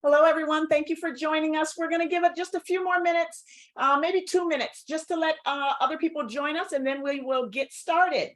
Hello, everyone. Thank you for joining us. We're going to give it just a few more minutes, maybe 2 minutes, just to let other people join us, and then we will get started.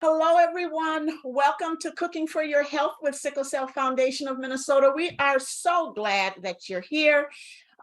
Hello, everyone. Welcome to Cooking for Your Health with Sickle Cell Foundation of Minnesota. We are so glad that you're here.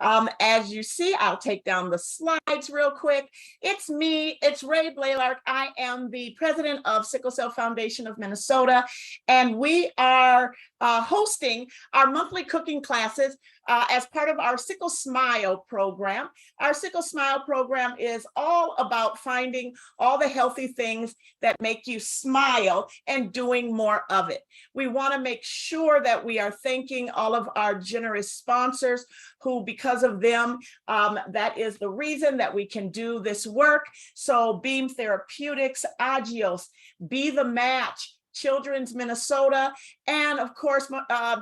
As you see, I'll take down the slides real quick. It's me, it's Ray Blaylark. I am the president of Sickle Cell Foundation of Minnesota, and we are hosting our monthly cooking classes as part of our SickleSMILE program. Our SickleSMILE program is all about finding all the healthy things that make you smile and doing more of it. We want to make sure that we are thanking all of our generous sponsors who, because of them, that is the reason that we can do this work. So Beam Therapeutics, Agios, Be the Match, Children's Minnesota, and of course,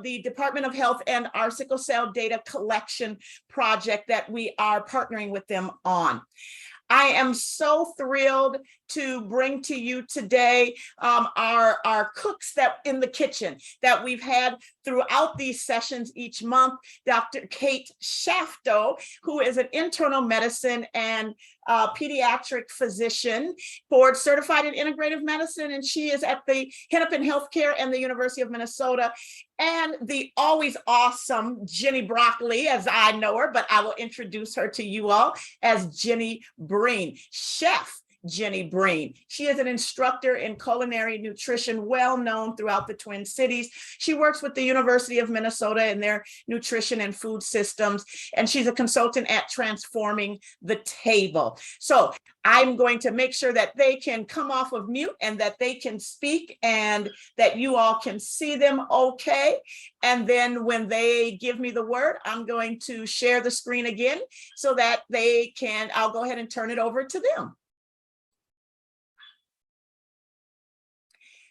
the Department of Health and our sickle cell data collection project that we are partnering with them on. I am so thrilled to bring to you today our cooks that in the kitchen that we've had throughout these sessions each month. Dr. Kate Shafto, who is an internal medicine and pediatric physician, board certified in integrative medicine, and she is at the Hennepin Healthcare and the University of Minnesota. And the always awesome Jenny Broccoli, as I know her, but I will introduce her to you all as Jenny Breen, Chef Jenny Breen. She is an instructor in culinary nutrition, well known throughout the Twin Cities. She works with the University of Minnesota in their nutrition and food systems, and she's a consultant at Transforming the Table. So I'm going to make sure that they can come off of mute and that they can speak and that you all can see them okay. And then when they give me the word, I'm going to share the screen again so that they can, I'll go ahead and turn it over to them.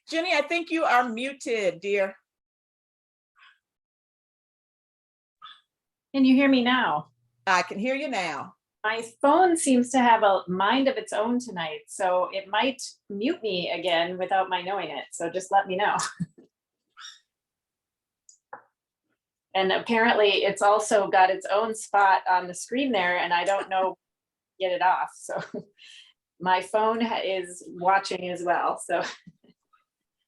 Jenny, I think you are muted, dear. Can you hear me now? I can hear you now. My phone seems to have a mind of its own tonight, so it might mute me again without my knowing it. So just let me know. And apparently it's also got its own spot on the screen there, and I don't know get it off. So my phone is watching as well. So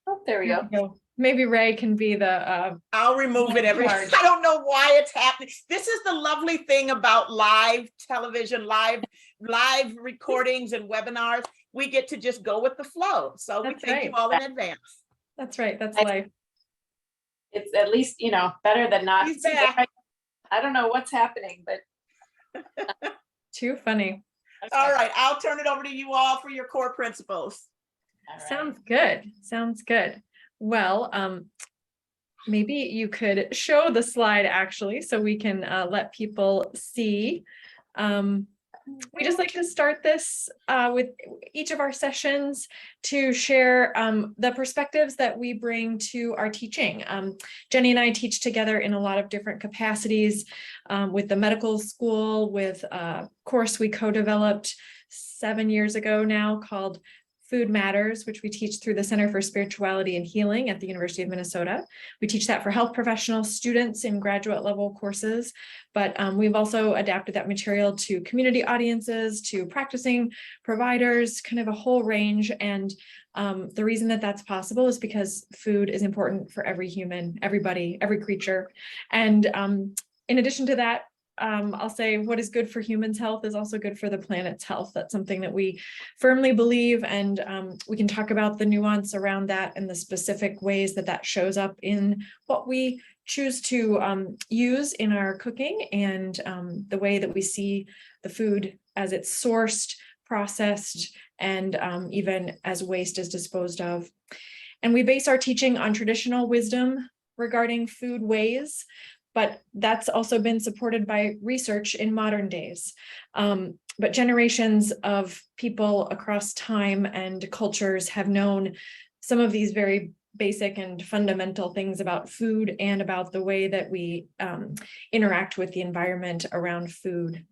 oh, there we go. Maybe Ray can be the I'll remove it I don't know why it's happening. This is the lovely thing about live television, live recordings and webinars. We get to just go with the flow. So we thank you all in advance. That's right. That's life. It's at least, you know, better than not. He's back. I don't know what's happening, but Too funny. Okay. All right, I'll turn it over to you all for your core principles. All right. Sounds good. Sounds good. Well, maybe you could show the slide actually, so we can let people see. We just like to start this with each of our sessions to share the perspectives that we bring to our teaching. Jenny and I teach together in a lot of different capacities with the medical school, with a course we co-developed 7 years ago now called Food Matters, which we teach through the Center for Spirituality and Healing at the University of Minnesota. We teach that for health professional students in graduate level courses, but we've also adapted that material to community audiences, to practicing providers, kind of a whole range. And the reason that that's possible is because food is important for every human, everybody, every creature. And in addition to that, I'll say what is good for humans' health is also good for the planet's health. That's something that we firmly believe, and we can talk about the nuance around that and the specific ways that that shows up in what we choose to use in our cooking and the way that we see the food as it's sourced, processed, and even as waste is disposed of. And we base our teaching on traditional wisdom regarding food ways, but that's also been supported by research in modern days. But generations of people across time and cultures have known some of these very basic and fundamental things about food and about the way that we interact with the environment around food.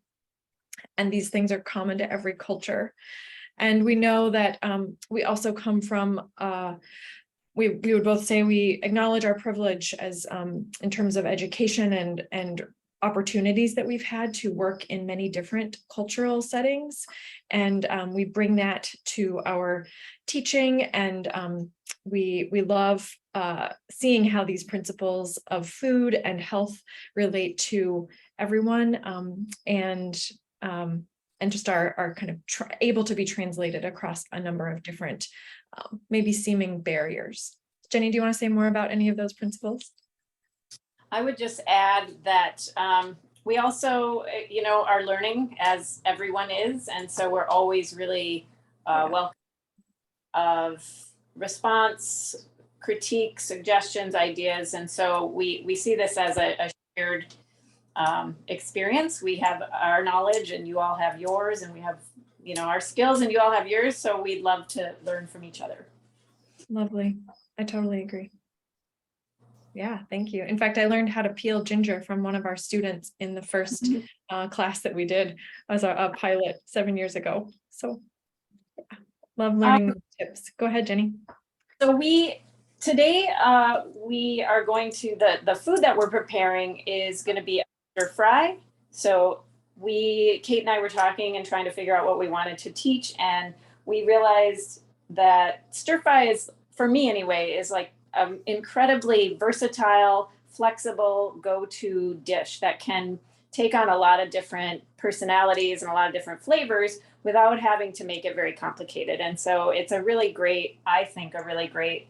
And these things are common to every culture. And we know that we also come from we would both say we acknowledge our privilege as in terms of education and opportunities that we've had to work in many different cultural settings. And we bring that to our teaching, and we love seeing how these principles of food and health relate to everyone, and just are kind of able to be translated across a number of different maybe seeming barriers. Jenny, do you want to say more about any of those principles? I would just add that we also, are learning as everyone is. And so we're always really welcome of response, critique, suggestions, ideas. And so we see this as a shared experience. We have our knowledge and you all have yours, and we have, our skills and you all have yours. So we'd love to learn from each other. Lovely. I totally agree. Yeah, thank you. In fact, I learned how to peel ginger from one of our students in the first class that we did as a pilot 7 years ago. So yeah, love learning those tips. Go ahead, Jenny. So today we are going to, the food that we're preparing is going to be a stir fry. So Kate and I were talking and trying to figure out what we wanted to teach. And we realized that stir fry is, for me anyway, is like incredibly versatile, flexible go-to dish that can take on a lot of different personalities and a lot of different flavors without having to make it very complicated. And so it's a really great, I think, a really great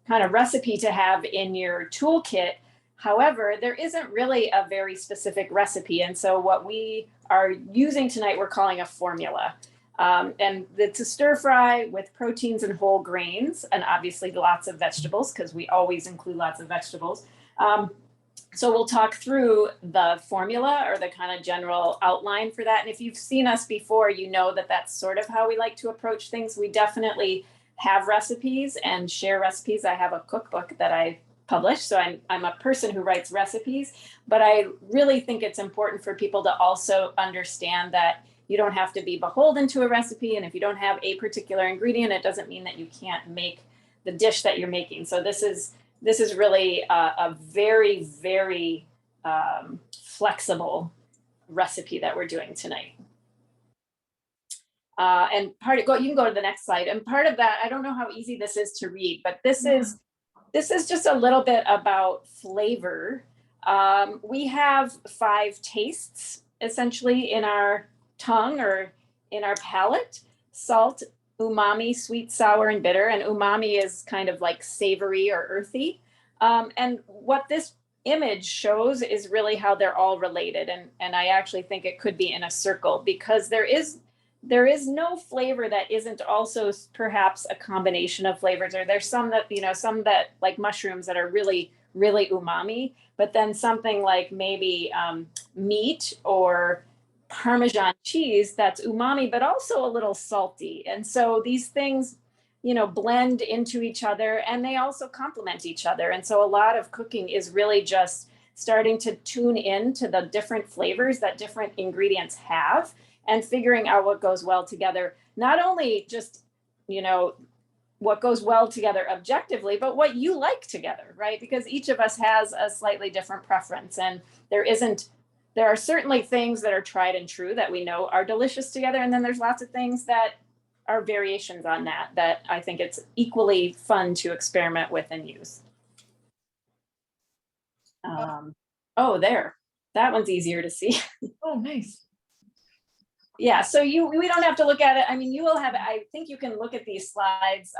kind of recipe to have in your toolkit. However, there isn't really a very specific recipe. And so what we are using tonight, we're calling a formula. And it's a stir fry with proteins and whole grains, and obviously lots of vegetables, because we always include lots of vegetables. So we'll talk through the formula, or the kind of general outline for that. And if you've seen us before, you know that that's sort of how we like to approach things. We definitely have recipes and share recipes. I have a cookbook that I publish, so I'm a person who writes recipes, but I really think it's important for people to also understand that you don't have to be beholden to a recipe. And if you don't have a particular ingredient, it doesn't mean that you can't make the dish that you're making. So this is really a very, very flexible recipe that we're doing tonight. And you can go to the next slide. And part of that, I don't know how easy this is to read, but this is just a little bit about flavor. We have 5 tastes essentially in our tongue or in our palate: salt, umami, sweet, sour, and bitter. And umami is kind of like savory or earthy. And what this image shows is really how they're all related. And I actually think it could be in a circle, because there is no flavor that isn't also perhaps a combination of flavors. Or there's some that like mushrooms that are really, really umami, but then something like maybe meat or Parmesan cheese that's umami, but also a little salty. And so these things, blend into each other, and they also complement each other. And so a lot of cooking is really just starting to tune in to the different flavors that different ingredients have, and figuring out what goes well together. Not only just, what goes well together objectively, but what you like together, right? Because each of us has a slightly different preference, and there are certainly things that are tried and true that we know are delicious together. And then there's lots of things that are variations on that I think it's equally fun to experiment with and use. There, that one's easier to see. Oh, nice. Yeah, so we don't have to look at it. I mean, you will have, I think you can look at these slides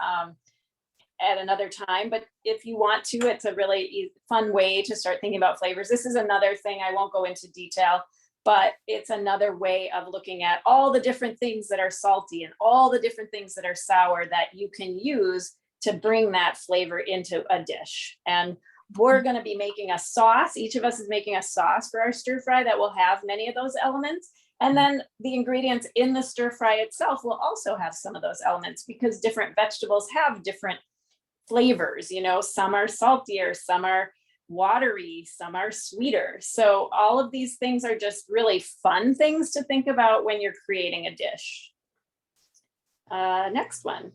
at another time, but if you want to, it's a really fun way to start thinking about flavors. This is another thing, I won't go into detail, but it's another way of looking at all the different things that are salty and all the different things that are sour that you can use to bring that flavor into a dish. And we're going to be making a sauce. Each of us is making a sauce for our stir fry that will have many of those elements. And then the ingredients in the stir fry itself will also have some of those elements, because different vegetables have different flavors. Some are saltier, some are watery, some are sweeter. So all of these things are just really fun things to think about when you're creating a dish. Next one.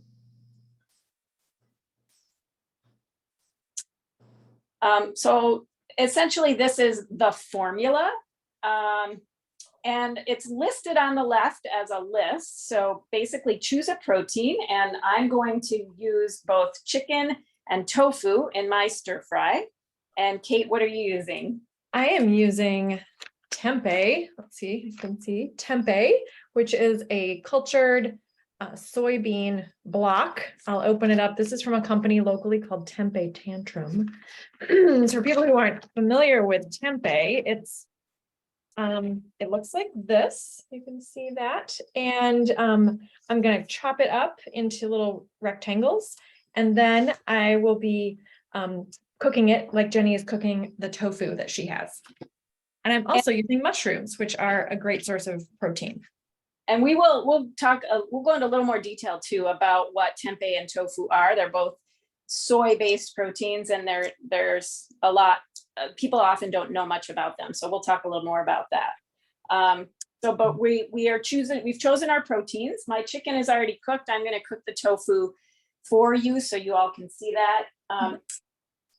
So essentially this is the formula. And it's listed on the left as a list. So basically choose a protein, and I'm going to use both chicken and tofu in my stir fry. And Kate, what are you using? I am using tempeh. Let's see, you can see tempeh, which is a cultured soybean block. I'll open it up. This is from a company locally called Tempeh Tantrum. So for people who aren't familiar with tempeh, it looks like this. You can see that. And I'm going to chop it up into little rectangles. And then I will be cooking it like Jenny is cooking the tofu that she has. And I'm also using mushrooms, which are a great source of protein. And we'll go into a little more detail too about what tempeh and tofu are. They're both soy-based proteins, and there's a lot, people often don't know much about them. So we'll talk a little more about that. But we've chosen our proteins. My chicken is already cooked. I'm going to cook the tofu for you so you all can see that.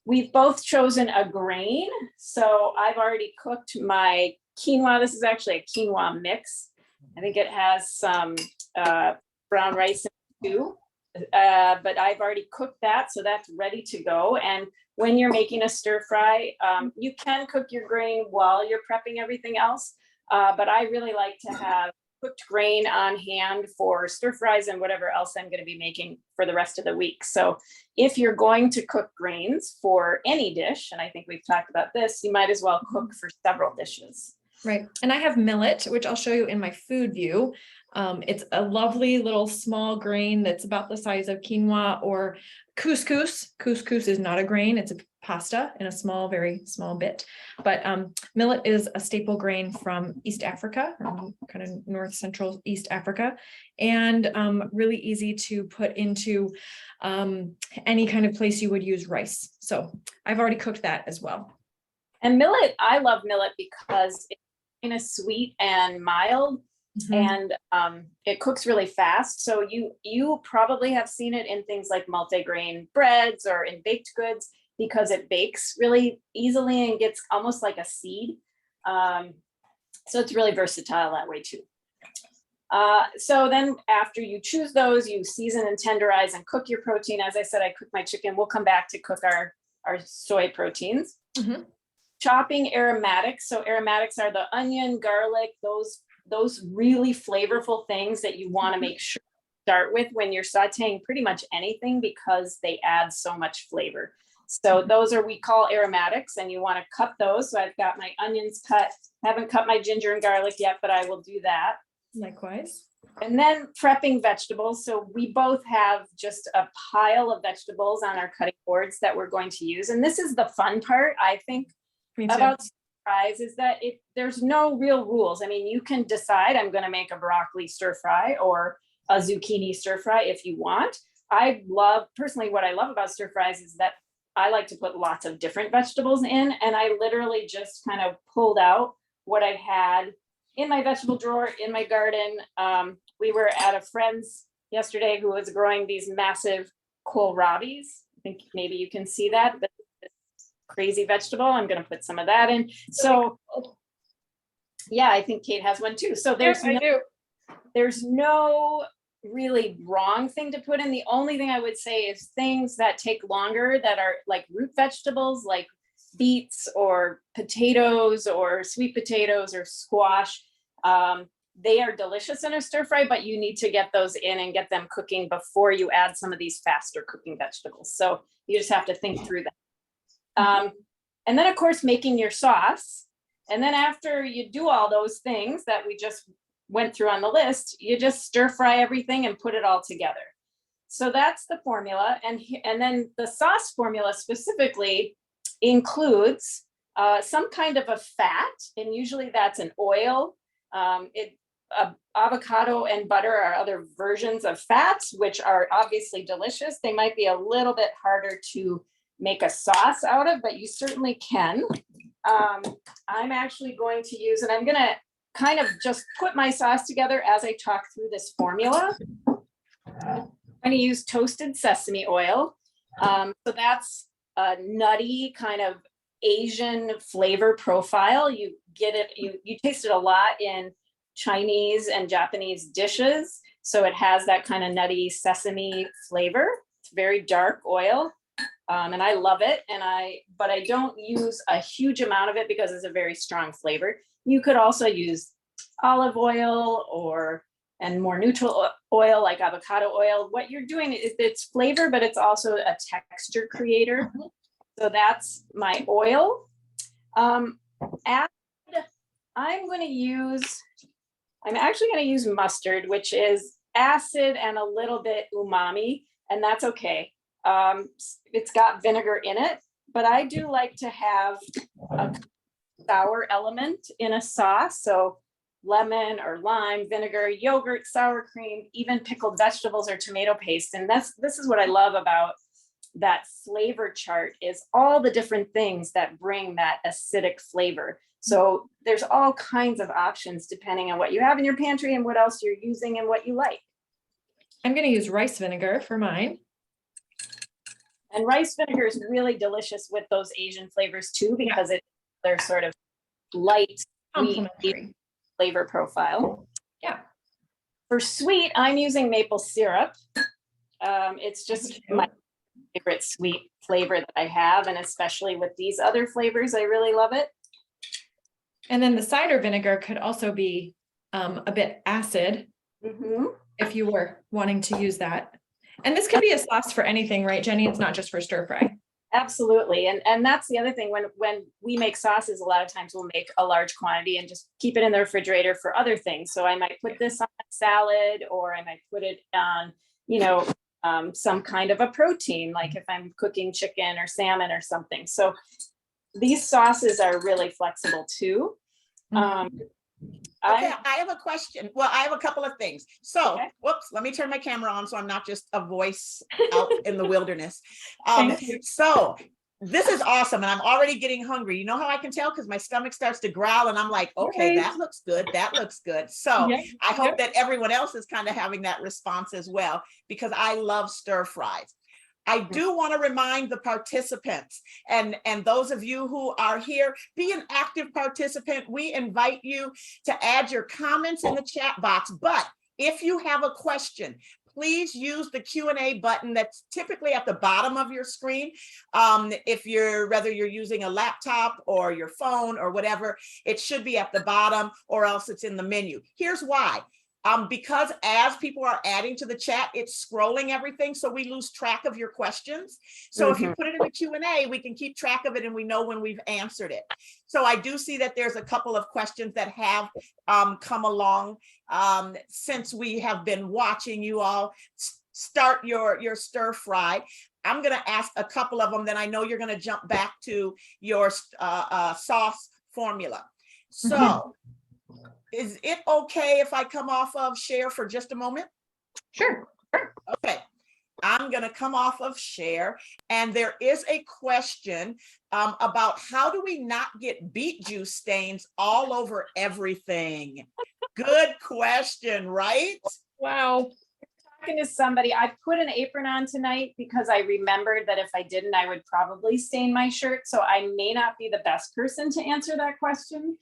We've both chosen a grain. So I've already cooked my quinoa. This is actually a quinoa mix. I think it has some brown rice in it too. But I've already cooked that, so that's ready to go. And when you're making a stir fry, you can cook your grain while you're prepping everything else. But I really like to have cooked grain on hand for stir fries and whatever else I'm going to be making for the rest of the week. So if you're going to cook grains for any dish, and I think we've talked about this, you might as well cook for several dishes. Right. And I have millet, which I'll show you in my food view. It's a lovely little small grain that's about the size of quinoa or couscous. Couscous is not a grain. It's a pasta in a small, very small bit. But millet is a staple grain from East Africa, kind of north central East Africa, and really easy to put into any kind of place you would use rice. So I've already cooked that as well. And millet, I love millet because it's kind of sweet and mild. And it cooks really fast. So you probably have seen it in things like multigrain breads or in baked goods because it bakes really easily and gets almost like a seed. So it's really versatile that way too. So then after you choose those, you season and tenderize and cook your protein. As I said, I cook my chicken. We'll come back to cook our soy proteins. Chopping aromatics. So aromatics are the onion, garlic, those really flavorful things that you want to make sure to start with when you're sauteing pretty much anything because they add so much flavor. So those we call aromatics, and you want to cut those. So I've got my onions cut. Haven't cut my ginger and garlic yet, but I will do that. Likewise. And then prepping vegetables. So we both have just a pile of vegetables on our cutting boards that we're going to use. And this is the fun part, I think, about stir fries is that there's no real rules. I mean, you can decide I'm going to make a broccoli stir fry or a zucchini stir fry if you want. Personally, what I love about stir fries is that I like to put lots of different vegetables in, and I literally just kind of pulled out what I had in my vegetable drawer in my garden. We were at a friend's yesterday who was growing these massive kohlrabis. I think maybe you can see that. Crazy vegetable. I'm going to put some of that in. So yeah, I think Kate has one too. So there's no really wrong thing to put in. The only thing I would say is things that take longer that are like root vegetables, like beets or potatoes or sweet potatoes or squash. They are delicious in a stir fry, but you need to get those in and get them cooking before you add some of these faster cooking vegetables. So you just have to think through that. And then of course, making your sauce. And then after you do all those things that we just went through on the list, you just stir fry everything and put it all together. So that's the formula. And then the sauce formula specifically includes some kind of a fat, and usually that's an oil. Avocado and butter are other versions of fats, which are obviously delicious. They might be a little bit harder to make a sauce out of, but you certainly can. I'm actually going to use, and I'm going to kind of just put my sauce together as I talk through this formula. I'm going to use toasted sesame oil. So that's a nutty kind of Asian flavor profile. You get it, you taste it a lot in Chinese and Japanese dishes. So it has that kind of nutty sesame flavor. It's very dark oil. And I love it. But I don't use a huge amount of it because it's a very strong flavor. You could also use olive oil and more neutral oil like avocado oil. What you're doing is it's flavor, but it's also a texture creator. So that's my oil. I'm actually going to use mustard, which is acid and a little bit umami, and that's okay. It's got vinegar in it, but I do like to have a sour element in a sauce. So lemon or lime, vinegar, yogurt, sour cream, even pickled vegetables or tomato paste. And this is what I love about that flavor chart, is all the different things that bring that acidic flavor. So there's all kinds of options depending on what you have in your pantry and what else you're using and what you like. I'm going to use rice vinegar for mine. And rice vinegar is really delicious with those Asian flavors too, because they're sort of light, sweet flavor profile. Yeah. For sweet, I'm using maple syrup. It's just my favorite sweet flavor that I have, and especially with these other flavors, I really love it. And then the cider vinegar could also be a bit acid if you were wanting to use that. And this could be a sauce for anything, right, Jenny? It's not just for stir fry. Absolutely. And that's the other thing. When we make sauces, a lot of times we'll make a large quantity and just keep it in the refrigerator for other things. So I might put this on a salad, or I might put it on, some kind of a protein, like if I'm cooking chicken or salmon or something. So these sauces are really flexible too. Okay, I have a question. Well, I have a couple of things. So, Okay. whoops, let me turn my camera on so I'm not just a voice out in the wilderness. So this is awesome, and I'm already getting hungry. You know how I can tell? Because my stomach starts to growl and I'm like, okay, that looks good. That looks good. So I hope that everyone else is kind of having that response as well, because I love stir fries. I do want to remind the participants and those of you who are here, be an active participant. We invite you to add your comments in the chat box. But if you have a question, please use the Q&A button that's typically at the bottom of your screen. Whether you're using a laptop or your phone or whatever, it should be at the bottom, or else it's in the menu. Here's why. Because as people are adding to the chat, it's scrolling everything, so we lose track of your questions. So if you put it in the Q&A, we can keep track of it and we know when we've answered it. So I do see that there's a couple of questions that have come along since we have been watching you all start your stir fry. I'm going to ask a couple of them, then I know you're going to jump back to your sauce formula. So is it okay if I come off of share for just a moment? Sure. Okay. I'm going to come off of share, and there is a question about how do we not get beet juice stains all over everything? Good question, right? Wow. Talking to somebody, I put an apron on tonight because I remembered that if I didn't, I would probably stain my shirt. So I may not be the best person to answer that question.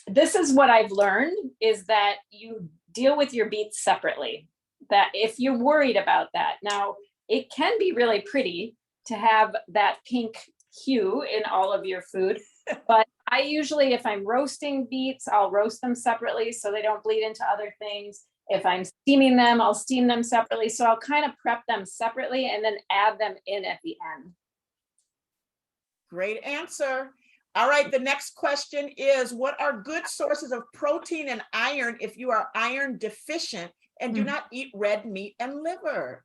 This is what I've learned, is that you deal with your beets separately. That if you're worried about that, now it can be really pretty to have that pink hue in all of your food, but I usually, if I'm roasting beets, I'll roast them separately so they don't bleed into other things. If I'm steaming them, I'll steam them separately. So I'll kind of prep them separately and then add them in at the end. Great answer. All right, the next question is, what are good sources of protein and iron if you are iron deficient and do not eat red meat and liver?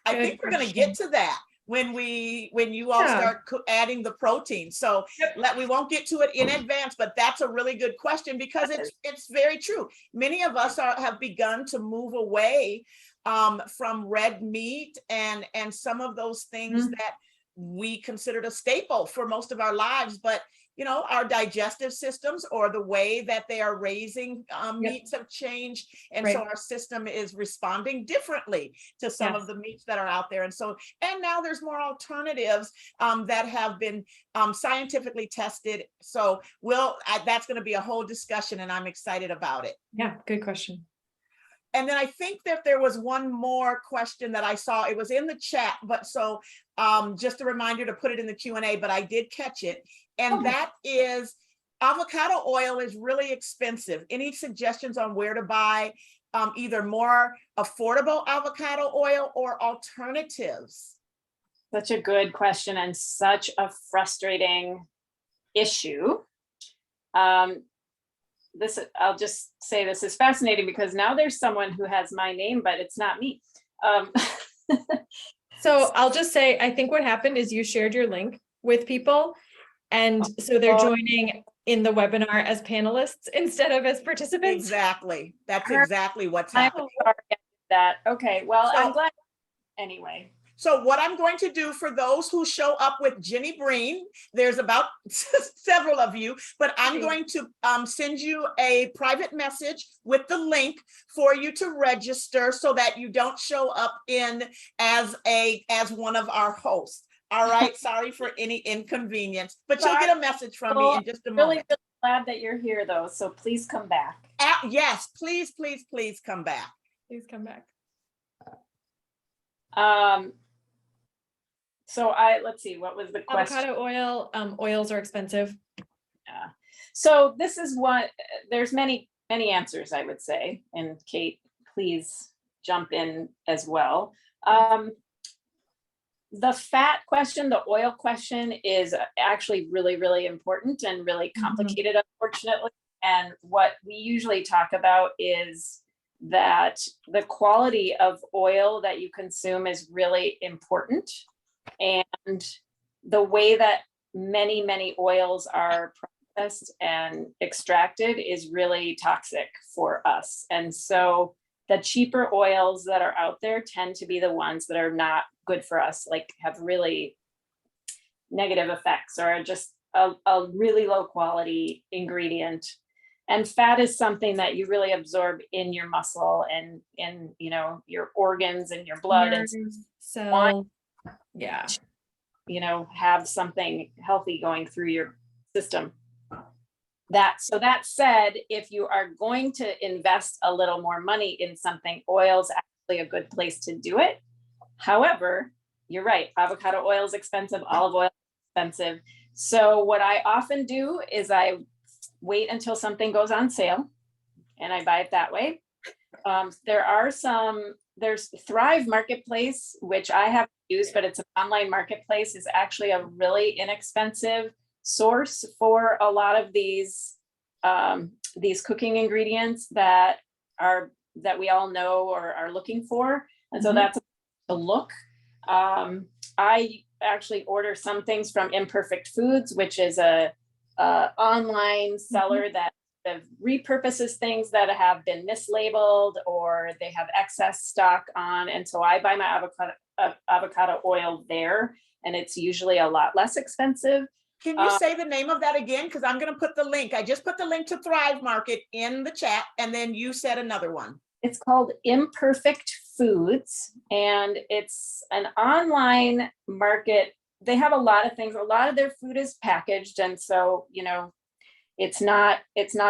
I think we're going to get to that when you all start adding the protein. So we won't get to it in advance, but that's a really good question, because it's very true. Many of us have begun to move away from red meat and some of those things that we considered a staple for most of our lives, but you know, our digestive systems or the way that they are raising meats have changed. And so Right. our system is responding differently to some of Yes. the meats that are out there. And so, and now there's more alternatives that have been scientifically tested. So that's going to be a whole discussion, and I'm excited about it. Yeah, good question. And then I think that there was one more question that I saw. It was in the chat, but so just a reminder to put it in the Q&A, but I did catch it. And that is, avocado oil is really expensive. Any suggestions on where to buy either more affordable avocado oil or alternatives? Such a good question and such a frustrating issue. I'll just say this is fascinating because now there's someone who has my name, but it's not me. So I'll just say, I think what happened is you shared your link with people. And so they're joining in the webinar as panelists instead of as participants. Exactly. That's exactly what's happening. Okay, well, So- I'm glad anyway. So what I'm going to do for those who show up with Jenny Breen, there's about several of you, but I'm going to send you a private message with the link for you to register so that you don't show up in as one of our hosts. All right, sorry for any inconvenience, but you'll get a message from me in just a moment. Really glad that you're here though, so please come back. Yes, please, please, please come back. Please come back. So let's see, what was the question? Avocado oil, oils are expensive. Yeah. So this is what, there's many answers, I would say, and Kate, please jump in as well. The fat question, the oil question is actually really, really important and really complicated, unfortunately. And what we usually talk about is that the quality of oil that you consume is really important. And the way that many oils are processed and extracted is really toxic for us. And so the cheaper oils that are out there tend to be the ones that are not good for us, like have really negative effects or just a really low quality ingredient. And fat is something that you really absorb in your muscle and in, you know, your organs and your blood. Nerves, and cell, yeah, you know, have something healthy going through your system. So that said, if you are going to invest a little more money in something, oil is actually a good place to do it. However, you're right, avocado oil is expensive, olive oil is expensive. So what I often do is I wait until something goes on sale and I buy it that way. There's Thrive Marketplace, which I haven't used, but it's an online marketplace, is actually a really inexpensive source for a lot of these cooking ingredients that we all know or are looking for. And so that's a look. I actually order some things from Imperfect Foods, which is a online seller that repurposes things that have been mislabeled or they have excess stock on. And so I buy my avocado oil there, and it's usually a lot less expensive. Can you say the name of that again? Because I'm going to put the link. I just put the link to Thrive Market in the chat, and then you said another one. It's called Imperfect Foods, and it's an online market. They have a lot of things. A lot of their food is packaged, and so, you know, it's not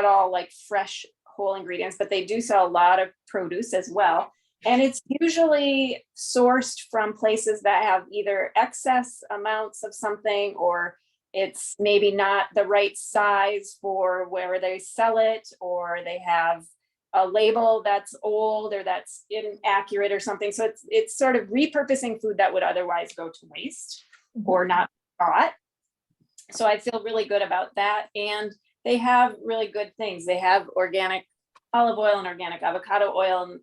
all like fresh whole ingredients, but they do sell a lot of produce as well. And it's usually sourced from places that have either excess amounts of something, or it's maybe not the right size for where they sell it, or they have a label that's old or that's inaccurate or something. So it's sort of repurposing food that would otherwise go to waste or not bought. So I feel really good about that. And they have really good things. They have organic olive oil and organic avocado oil and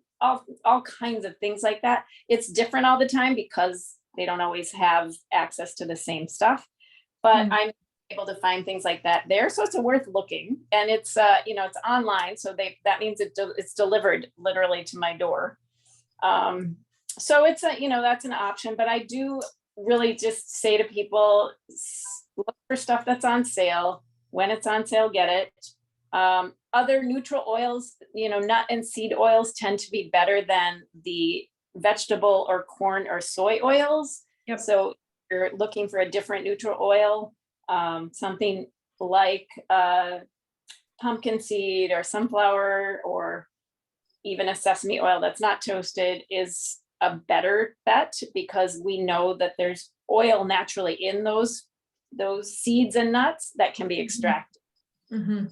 all kinds of things like that. It's different all the time because they don't always have access to the same stuff, but I'm able to find things like that there. So it's worth looking, and it's, you know, it's online. So that means it's delivered literally to my door. So it's you know, that's an option, but I do really just say to people, look for stuff that's on sale. When it's on sale, get it. Other neutral oils, nut and seed oils tend to be better than the vegetable or corn or soy oils. Yep. So if you're looking for a different neutral oil, something like pumpkin seed or sunflower or even a sesame oil that's not toasted is a better bet, because we know that there's oil naturally in those seeds and nuts that can be extracted. Mm-hmm.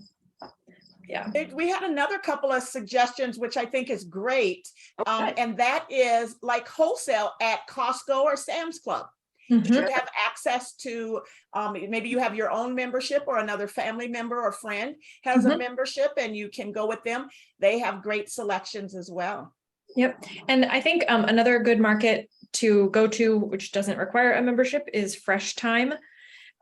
Yeah. We had another couple of suggestions, which I think is great. Okay. And that is like wholesale at Costco or Sam's Club. Mhm. You have access to, maybe you have your own membership, or another family member or friend has a membership, and you can go with them. They have great selections as well. Yep. And I think another good market to go to, which doesn't require a membership, is Fresh Time.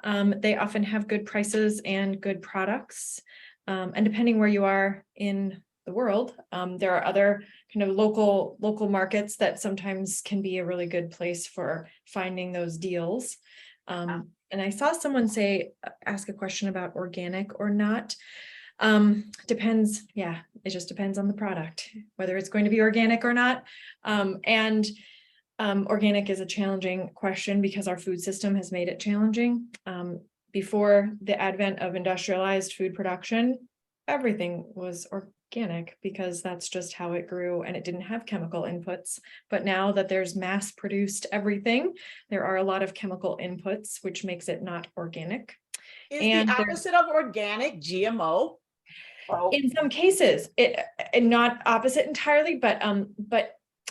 They often have good prices and good products. And depending where you are in the world, there are other kind of local markets that sometimes can be a really good place for finding those deals. And I saw someone ask a question about organic or not. Depends. Yeah, it just depends on the product, whether it's going to be organic or not. Organic is a challenging question because our food system has made it challenging. Before the advent of industrialized food production, everything was organic because that's just how it grew, and it didn't have chemical inputs. But now that there's mass produced everything, there are a lot of chemical inputs, which makes it not organic. Is the opposite of organic GMO? In some cases, it not opposite entirely, but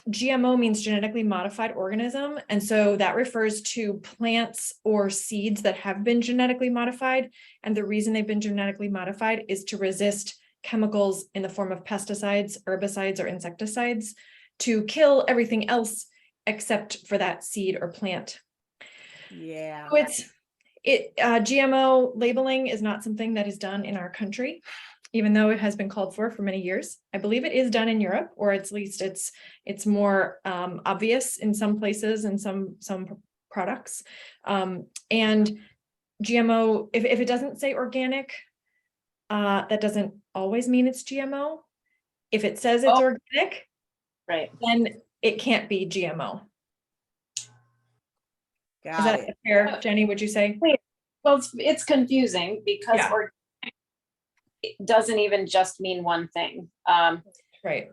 GMO means genetically modified organism. And so that refers to plants or seeds that have been genetically modified. And the reason they've been genetically modified is to resist chemicals in the form of pesticides, herbicides, or insecticides to kill everything else except for that seed or plant. Yeah. So GMO labeling is not something that is done in our country, even though it has been called for many years. I believe it is done in Europe, or at least it's more obvious in some places and some products. And GMO, if it doesn't say organic, that doesn't always mean it's GMO. If it says it's organic, right, then it can't be GMO. Got Is that it. fair, Jenny? Would you say? Well, it's confusing because organic doesn't even just mean one thing. Right.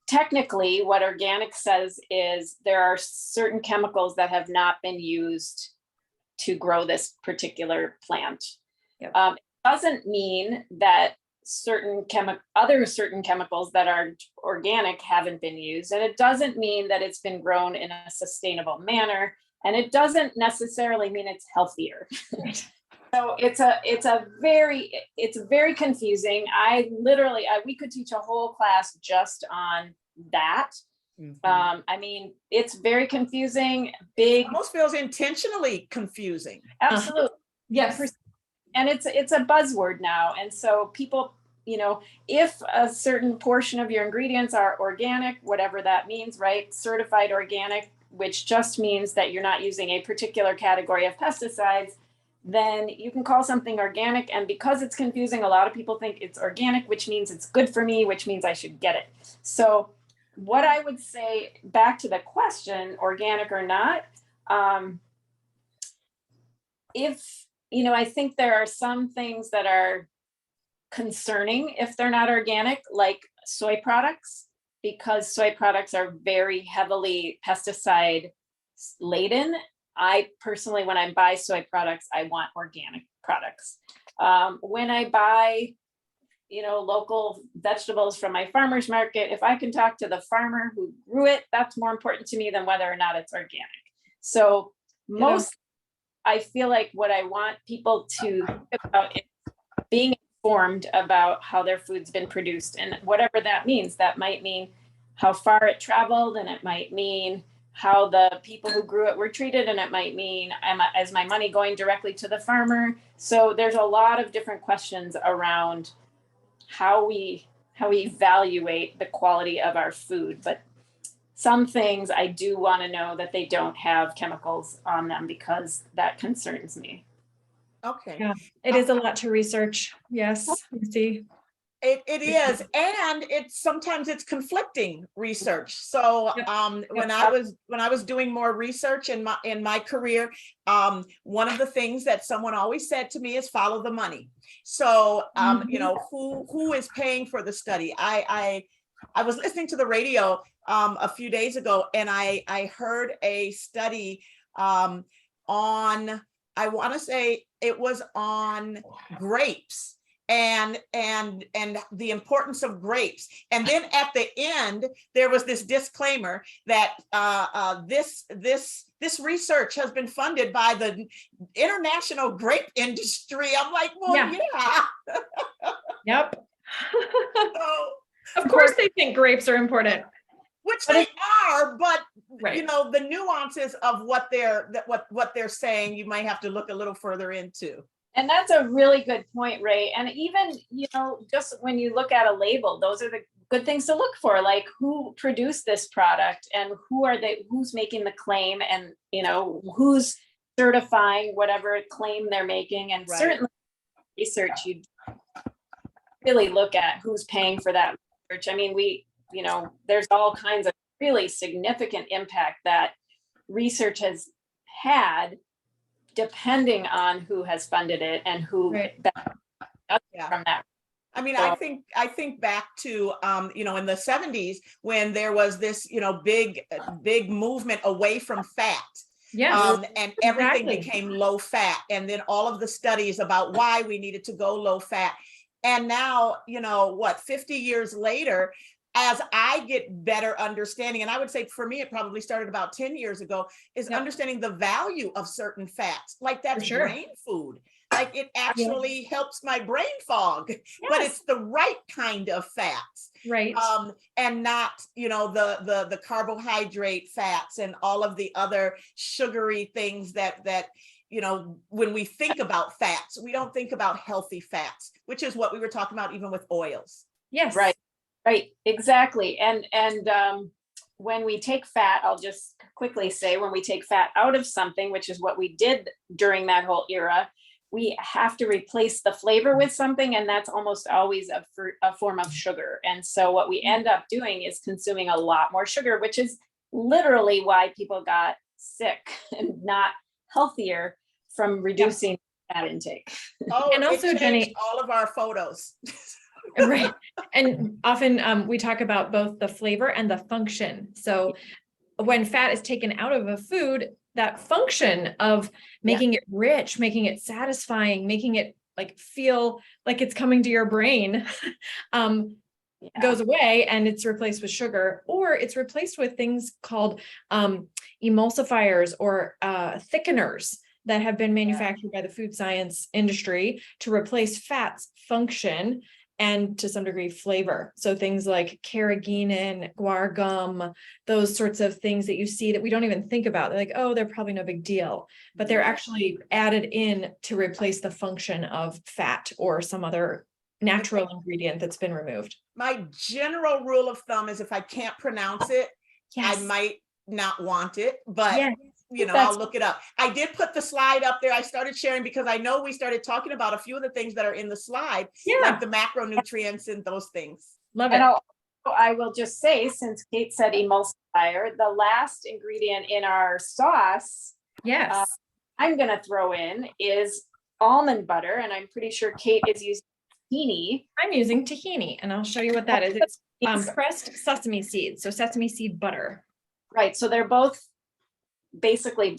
Technically, what organic says is there are certain chemicals that have not been used to grow this particular plant. Yep. It doesn't mean that certain chemicals that are organic haven't been used, and it doesn't mean that it's been grown in a sustainable manner, and it doesn't necessarily mean it's healthier. Right. So it's very confusing. We could teach a whole class just on that. Mm-hmm. I mean, it's very confusing, big. It almost feels intentionally confusing. Absolutely. Yes. And it's a buzzword now. And so people, if a certain portion of your ingredients are organic, whatever that means, right? Certified organic, which just means that you're not using a particular category of pesticides, then you can call something organic. And because it's confusing, a lot of people think it's organic, which means it's good for me, which means I should get it. So what I would say, back to the question, organic or not, I think there are some things that are concerning if they're not organic, like soy products, because soy products are very heavily pesticide laden. I personally, when I buy soy products, I want organic products. When I buy, local vegetables from my farmer's market, if I can talk to the farmer who grew it, that's more important to me than whether or not it's organic. So I feel like what I want people to think about is being informed about how their food's been produced, and whatever that means. That might mean how far it traveled, and it might mean how the people who grew it were treated, and it might mean, is my money going directly to the farmer? So there's a lot of different questions around how we evaluate the quality of our food. But some things I do want to know that they don't have chemicals on them, because that concerns me. Okay. Yeah, it is a lot to research. Yes, I see. It is, and sometimes it's conflicting research. So Yep. when I was doing more research in my career, one of the things that someone always said to me is follow the money. So you know, who is paying for the study? I was listening to the radio a few days ago, and I heard a study on, I want to say it was on grapes and the importance of grapes. And then at the end, there was this disclaimer that this research has been funded by the international grape industry. I'm like, well, yeah. Yep. So, Of course they think grapes are important. which they are, but Right. you know, the nuances of what they're saying, you might have to look a little further into. And that's a really good point, Ray. And even, you know, just when you look at a label, those are the good things to look for, like who produced this product and who's making the claim, and, you know, who's certifying whatever claim they're making. And certainly research, you really look at who's paying for that research. I mean, you know, there's all kinds of really significant impact that research has had, depending on who has funded it and who from that. I mean, I think back to you know, in the 70s when there was this, you know, big movement away from fat. Yeah. And everything became low fat, and then all of the studies about why we needed to go low fat. And now, you know, what, 50 years later, as I get better understanding, and I would say for me, it probably started about 10 years ago, is understanding the value of certain fats, like that's brain food. Like it actually helps my brain fog, but it's the right kind of fats. Right. And not, you know, the carbohydrate fats and all of the other sugary things that, you know, when we think about fats, we don't think about healthy fats, which is what we were talking about even with oils. Yes. Right, exactly. And when we take fat, I'll just quickly say, when we take fat out of something, which is what we did during that whole era, we have to replace the flavor with something, and that's almost always a form of sugar. And so what we end up doing is consuming a lot more sugar, which is literally why people got sick and not healthier from reducing fat intake. Oh, and also, Jenny, all of our photos. Right. And often we talk about both the flavor and the function. So when fat is taken out of a food, that function of making it rich, making it satisfying, making it like feel like it's coming to your brain goes away, and it's replaced with sugar, or it's replaced with things called emulsifiers or thickeners that have been manufactured by the food science industry to replace fat's function and to some degree flavor. So things like carrageenan, guar gum, those sorts of things that you see that we don't even think about. They're like, oh, they're probably no big deal, but they're actually added in to replace the function of fat or some other natural ingredient that's been removed. My general rule of thumb is if I can't pronounce it, I might not want it, but you know, I'll look it up. I did put the slide up there. I started sharing because I know we started talking about a few of the things that are in the slide, like the macronutrients and those things. Love it. And I will just say, since Kate said emulsifier, the last ingredient in our sauce, I'm going to throw in is almond butter. And I'm pretty sure Kate is using tahini. I'm using tahini, and I'll show you what that is. It's pressed sesame seeds, so sesame seed butter. Right. So they're both basically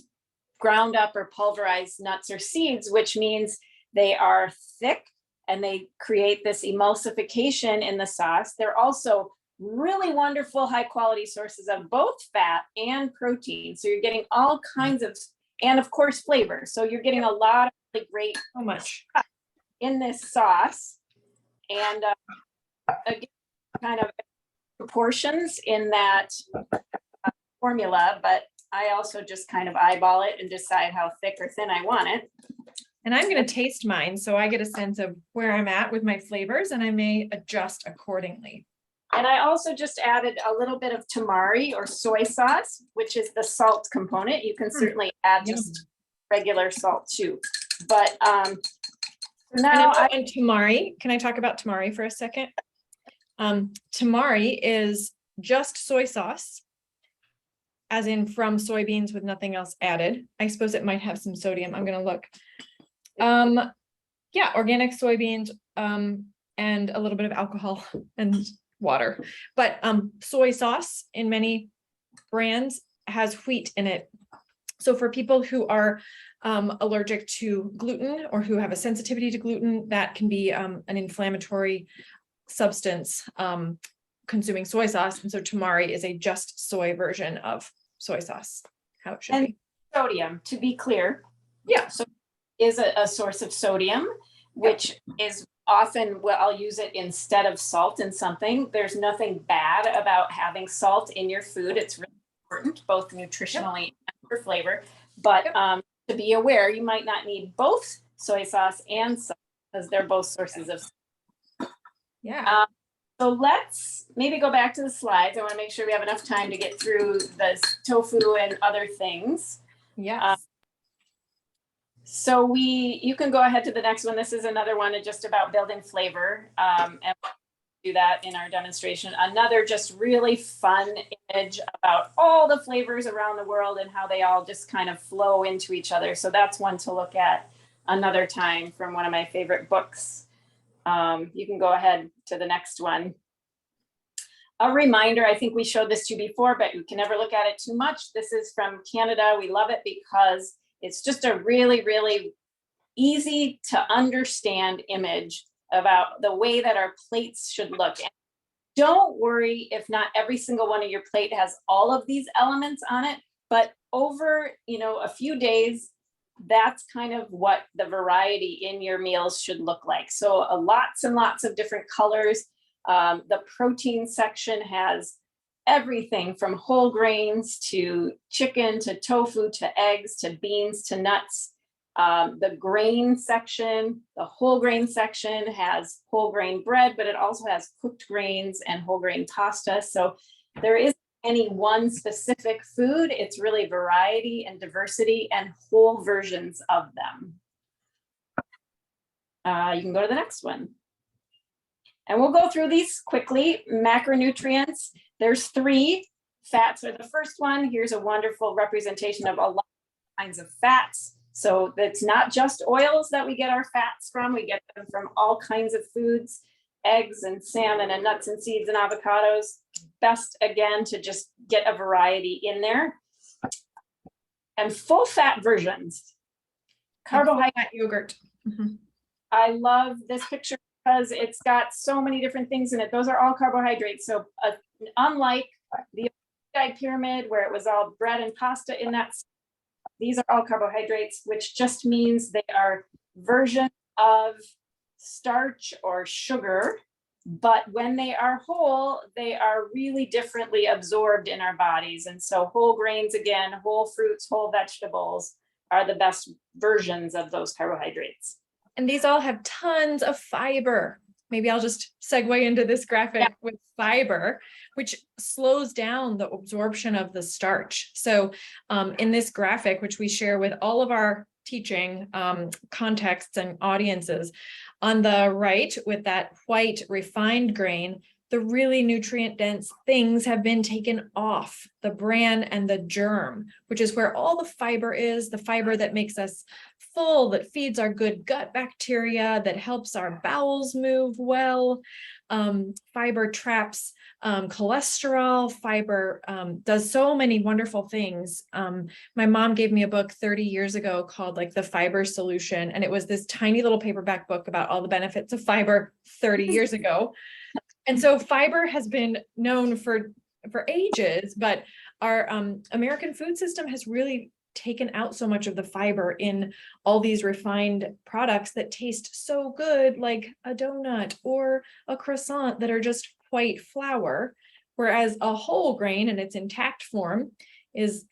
ground up or pulverized nuts or seeds, which means they are thick and they create this emulsification in the sauce. They're also really wonderful, high quality sources of both fat and protein. So you're getting all kinds of, and of course, flavor. So you're getting a lot of really great in this sauce. And again, kind of proportions in that formula, but I also just kind of eyeball it and decide how thick or thin I want it. And I'm going to taste mine, so I get a sense of where I'm at with my flavors, and I may adjust accordingly. And I also just added a little bit of tamari or soy sauce, which is the salt component. You can certainly add just regular salt too. But now And tamari, can I talk about tamari for a second? Tamari is just soy sauce, as in from soybeans with nothing else added. I suppose it might have some sodium. I'm gonna look. Yeah, organic soybeans, and a little bit of alcohol and water. But soy sauce in many brands has wheat in it. So for people who are allergic to gluten or who have a sensitivity to gluten, that can be an inflammatory substance consuming soy sauce. And so tamari is a just soy version of soy sauce, how it should be. Sodium, to be clear. Yeah. So is a source of sodium, which is often what I'll use it instead of salt in something. There's nothing bad about having salt in your food. It's really important, both nutritionally and for flavor. But to be aware, you might not need both soy sauce and salt because they're both sources of salt. Yeah. So let's maybe go back to the slides. I want to make sure we have enough time to get through the tofu and other things. Yes. So you can go ahead to the next one. This is another one just about building flavor. And we'll do that in our demonstration. Another just really fun image about all the flavors around the world and how they all just kind of flow into each other. So that's one to look at another time from one of my favorite books. You can go ahead to the next one. A reminder, I think we showed this to you before, but you can never look at it too much. This is from Canada. We love it because it's just a really, really easy to understand image about the way that our plates should look. And don't worry if not every single one of your plate has all of these elements on it, but over, a few days, that's kind of what the variety in your meals should look like. So lots and lots of different colors. The protein section has everything from whole grains to chicken to tofu to eggs to beans to nuts. The grain section, the whole grain section has whole grain bread, but it also has cooked grains and whole grain pasta. So there isn't any one specific food. It's really variety and diversity and whole versions of them. You can go to the next one. And we'll go through these quickly. Macronutrients, there's 3. Fats are the first one. Here's a wonderful representation of a lot of kinds of fats. So it's not just oils that we get our fats from. We get them from all kinds of foods, eggs and salmon and nuts and seeds and avocados. Best, again, to just get a variety in there. And full fat versions. Carbohydrate yogurt. Mm-hmm. I love this picture because it's got so many different things in it. Those are all carbohydrates. So unlike the pyramid where it was all bread and pasta in that, these are all carbohydrates, which just means they are versions of starch or sugar. But when they are whole, they are really differently absorbed in our bodies. And so whole grains, again, whole fruits, whole vegetables are the best versions of those carbohydrates. And these all have tons of fiber. Maybe I'll just segue into this graphic with fiber, which slows down the absorption of the starch. So in this graphic, which we share with all of our teaching contexts and audiences, on the right with that white refined grain, the really nutrient dense things have been taken off the bran and the germ, which is where all the fiber is, the fiber that makes us full, that feeds our good gut bacteria, that helps our bowels move well. Fiber traps cholesterol. Fiber does so many wonderful things. My mom gave me a book 30 years ago called like The Fiber Solution. And it was this tiny little paperback book about all the benefits of fiber 30 years ago. And so fiber has been known for ages, but our American food system has really taken out so much of the fiber in all these refined products that taste so good, like a donut or a croissant that are just white flour, whereas a whole grain in its intact form is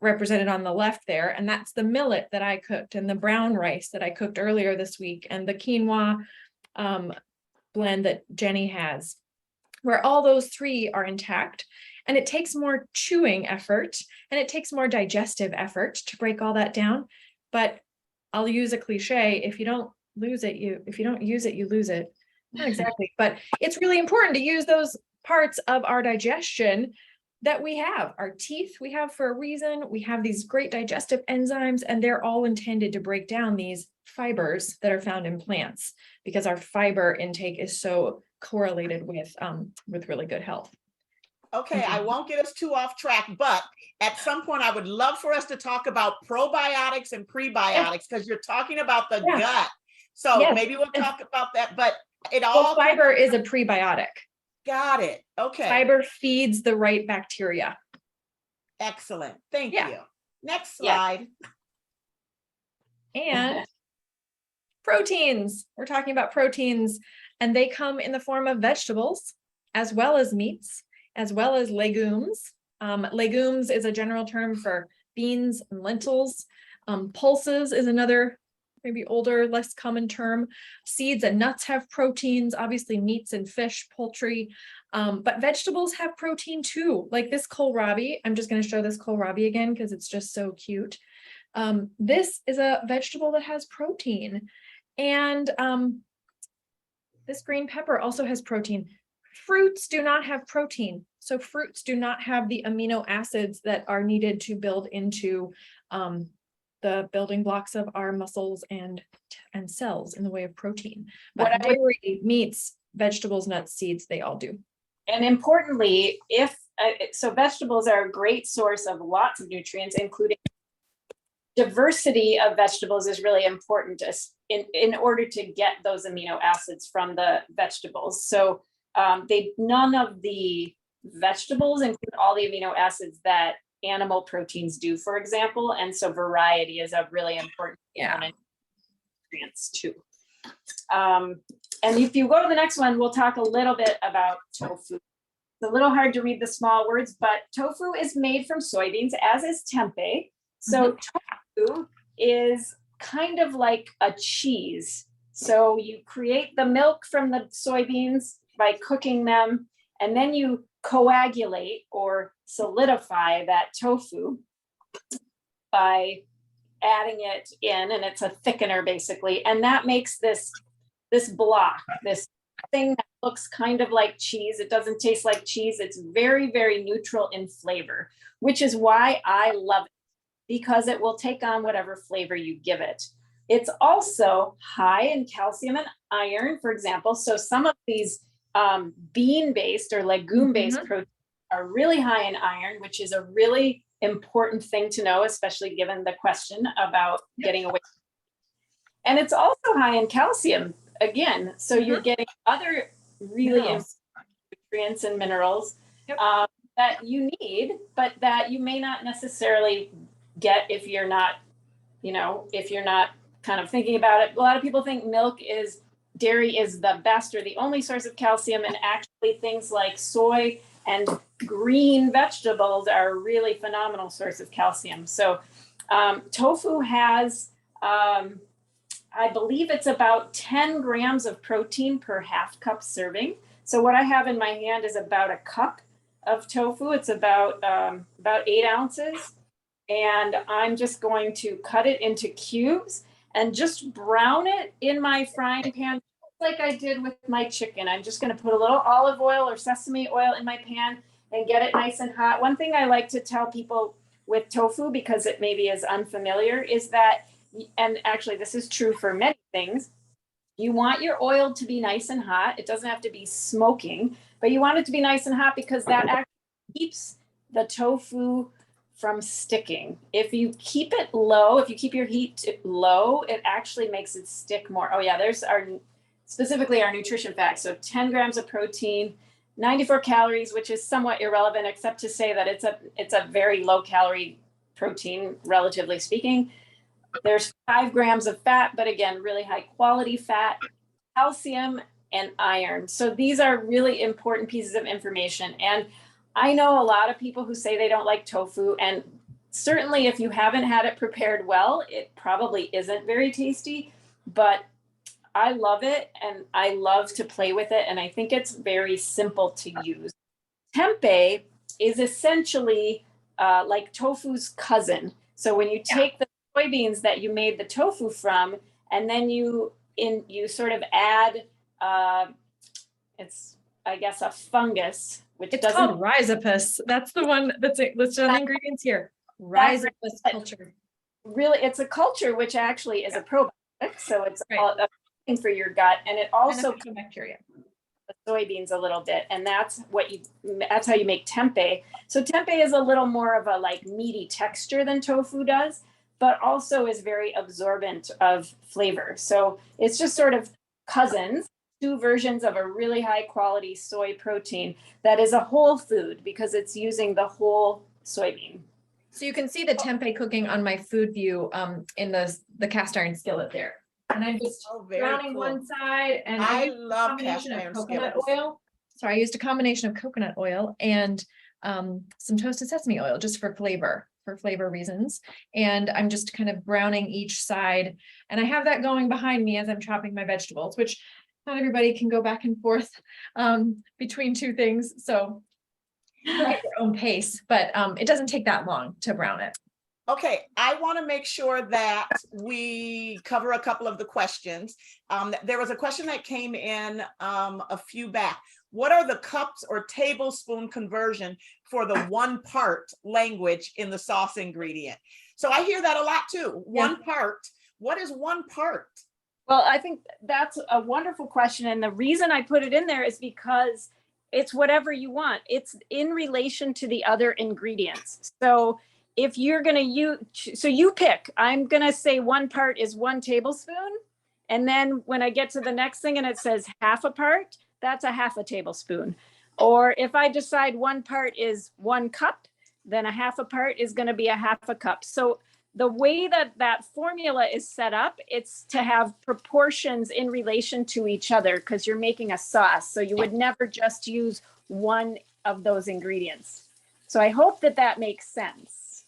represented on the left there. And that's the millet that I cooked and the brown rice that I cooked earlier this week and the quinoa blend that Jenny has, where all those 3 are intact. And it takes more chewing effort and it takes more digestive effort to break all that down. But I'll use a cliche, if you don't use it, you lose it. Not exactly, but it's really important to use those parts of our digestion that we have. Our teeth we have for a reason. We have these great digestive enzymes, and they're all intended to break down these fibers that are found in plants, because our fiber intake is so correlated with really good health. Okay, I won't get us too off track, but at some point I would love for us to talk about probiotics and prebiotics, because you're talking about the gut. So maybe we'll talk about that, but it all— fiber is a prebiotic. Got it. Okay. Fiber feeds the right bacteria. Excellent. Thank you. Next slide. And proteins. We're talking about proteins, and they come in the form of vegetables, as well as meats, as well as legumes. Legumes is a general term for beans and lentils. Pulses is another, maybe older, less common term. Seeds and nuts have proteins, obviously meats and fish, poultry, but vegetables have protein too, like this kohlrabi. I'm just going to show this kohlrabi again because it's just so cute. This is a vegetable that has protein, and this green pepper also has protein. Fruits do not have protein, so fruits do not have the amino acids that are needed to build into the building blocks of our muscles and cells in the way of protein. But dairy, meats, vegetables, nuts, seeds, they all do. And importantly, so vegetables are a great source of lots of nutrients, including diversity of vegetables is really important in order to get those amino acids from the vegetables. So none of the vegetables include all the amino acids that animal proteins do, for example. And so variety is a really important component of nutrients too. And if you go to the next one, we'll talk a little bit about tofu. It's a little hard to read the small words, but tofu is made from soybeans, as is tempeh. So tofu is kind of like a cheese. So you create the milk from the soybeans by cooking them, and then you coagulate or solidify that tofu by adding it in, and it's a thickener basically, and that makes this block, this thing that looks kind of like cheese. It doesn't taste like cheese. It's very, very neutral in flavor, which is why I love it, because it will take on whatever flavor you give it. It's also high in calcium and iron, for example. So some of these bean-based or legume-based proteins are really high in iron, which is a really important thing to know, especially given the question about getting away. And it's also high in calcium, again. So you're getting other really important nutrients and minerals that you need, but that you may not necessarily get if you're not, if you're not kind of thinking about it. A lot of people think dairy is the best or the only source of calcium, and actually things like soy and green vegetables are a really phenomenal source of calcium. So tofu has, I believe it's about 10 grams of protein per half cup serving. So what I have in my hand is about a cup of tofu. It's about 8 ounces. And I'm just going to cut it into cubes and just brown it in my frying pan, like I did with my chicken. I'm just going to put a little olive oil or sesame oil in my pan and get it nice and hot. One thing I like to tell people with tofu, because it maybe is unfamiliar, is that, and actually this is true for many things, you want your oil to be nice and hot. It doesn't have to be smoking, but you want it to be nice and hot because that actually keeps the tofu from sticking. If you keep it low, if you keep your heat low, it actually makes it stick more. Oh yeah, there's specifically our nutrition facts. So 10 grams of protein, 94 calories, which is somewhat irrelevant, except to say that it's a very low calorie protein, relatively speaking. There's 5 grams of fat, but again, really high quality fat, calcium, and iron. So these are really important pieces of information. And I know a lot of people who say they don't like tofu, and certainly if you haven't had it prepared well, it probably isn't very tasty, but I love it and I love to play with it, and I think it's very simple to use. Tempeh is essentially like tofu's cousin. So when you take the soybeans that you made the tofu from, and then you sort of add it's, I guess, a fungus, which It's doesn't. called rhizopus. That's the one that's listed on the ingredients here. Rhizopus culture. Really, it's a culture which actually is a probiotic, so it's Right. a thing for your gut, and it also Beneficial bacteria. the soybeans a little bit, and that's how you make tempeh. So tempeh is a little more of a like meaty texture than tofu does, but also is very absorbent of flavor. So it's just sort of cousins, two versions of a really high quality soy protein that is a whole food because it's using the whole soybean. So you can see the tempeh cooking on my food view in the cast iron skillet there. And I'm just browning one side, and I used a combination of coconut oil. Sorry, I used a combination of coconut oil and some toasted sesame oil just for flavor reasons. And I'm just kind of browning each side. And I have that going behind me as I'm chopping my vegetables, which not everybody can go back and forth between two things. So at your own pace, but it doesn't take that long to brown it. Okay, I want to make sure that we cover a couple of the questions. There was a question that came in a few back. What are the cups or tablespoon conversion for the one part language in the sauce ingredient? So I hear that a lot too. One part. What is one part? Well, I think that's a wonderful question. And the reason I put it in there is because it's whatever you want. It's in relation to the other ingredients. So if you're going to use, so you pick, I'm going to say one part is 1 tablespoon. And then when I get to the next thing and it says half a part, that's a half a tablespoon. Or if I decide one part is 1 cup, then a half a part is going to be a half a cup. So the way that formula is set up, it's to have proportions in relation to each other because you're making a sauce. So you would never just use one of those ingredients. So I hope that makes sense.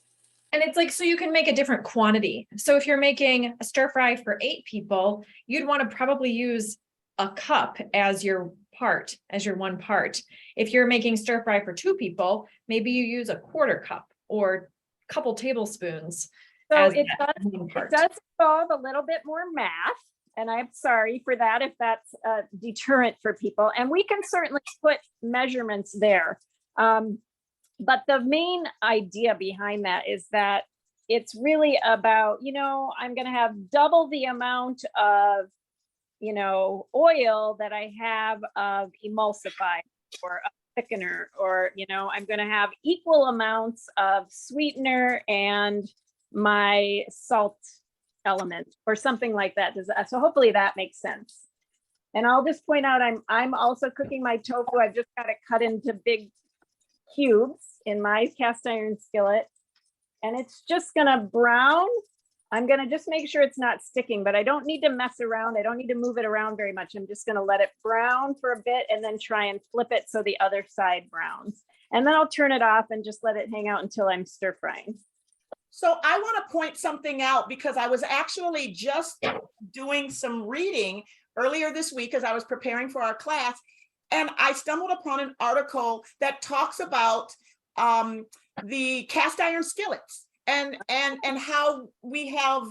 And it's like, so you can make a different quantity. So if you're making a stir fry for 8 people, you'd want to probably use a cup as your one part. If you're making stir fry for 2 people, maybe you use a 1/4 cup or a couple tablespoons. So it does involve a little bit more math, and I'm sorry for that if that's a deterrent for people. And we can certainly put measurements there. But the main idea behind that is that it's really about, I'm going to have double the amount of, oil that I have of emulsifier or a thickener, or, I'm going to have equal amounts of sweetener and my salt element or something like that. So hopefully that makes sense. And I'll just point out, I'm also cooking my tofu. I've just got it cut into big cubes in my cast iron skillet, and it's just gonna brown. I'm gonna just make sure it's not sticking, but I don't need to mess around. I don't need to move it around very much. I'm just gonna let it brown for a bit and then try and flip it so the other side browns. And then I'll turn it off and just let it hang out until I'm stir frying. So I want to point something out because I was actually just doing some reading earlier this week as I was preparing for our class, and I stumbled upon an article that talks about the cast iron skillets and how we have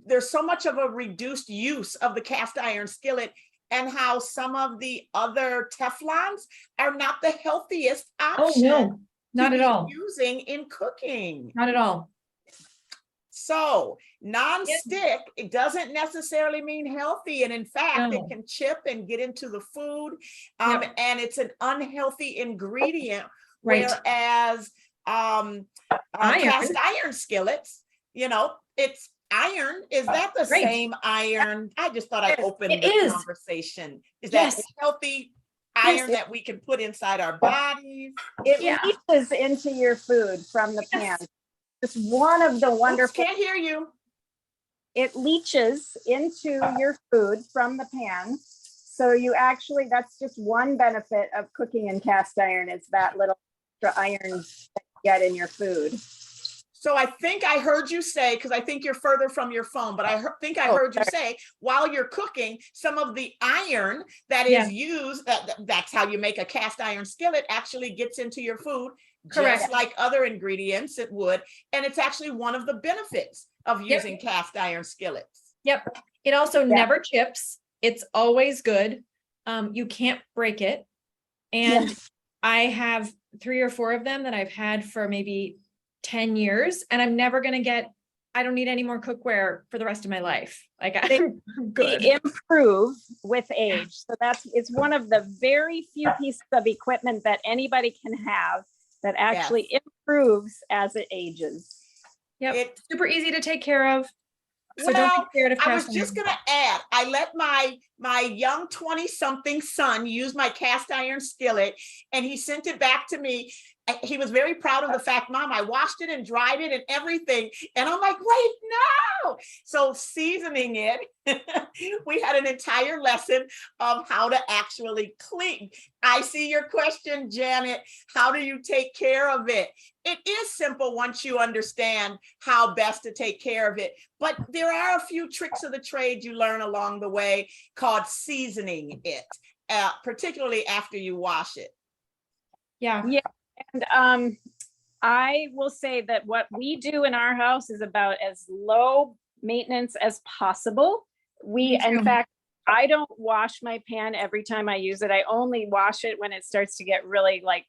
there's so much of a reduced use of the cast iron skillet, and how some of the other Teflons are not the healthiest option. Oh no, not at all. Using in cooking. Not at all. So non-stick, it doesn't necessarily mean healthy. And in fact, it can chip and get into the food. And it's an unhealthy ingredient. Right. Whereas cast iron skillets, it's iron. Is that the same iron? I just thought I'd open the conversation. Is that healthy iron that we can put inside our bodies? It leaches into your food from the pan. It's one of the wonderful. Can't hear you. It leaches into your food from the pan. So you actually, that's just one benefit of cooking in cast iron, is that little extra iron that you get in your food. So I think I heard you say, because I think you're further from your phone, but I think I heard you say, while you're cooking, some of the iron that is used, that's how you make a cast iron skillet, actually gets into your food Correct. just like other ingredients it would. And it's actually one of the benefits of using cast iron skillets. Yep. It also never chips. It's always good. You can't break it. And I have 3 or 4 of them that I've had for maybe 10 years, and I'm never going to I don't need any more cookware for the rest of my life. Like I'm good. They improve with age. So it's one of the very few pieces of equipment that anybody can have that actually improves as it ages. Yep. It's super easy to take care of. So well, don't be scared of I was cast just iron. going to add, I let my young 20-something son use my cast iron skillet, and he sent it back to me. He was very proud of the fact, Mom, I washed it and dried it and everything. And I'm like, wait, no. So seasoning it, we had an entire lesson of how to actually clean. I see your question, Janet. How do you take care of it? It is simple once you understand how best to take care of it. But there are a few tricks of the trade you learn along the way called seasoning it, particularly after you wash it. Yeah. And I will say that what we do in our house is about as low maintenance as possible. In fact, I don't wash my pan every time I use it. I only wash it when it starts to get really like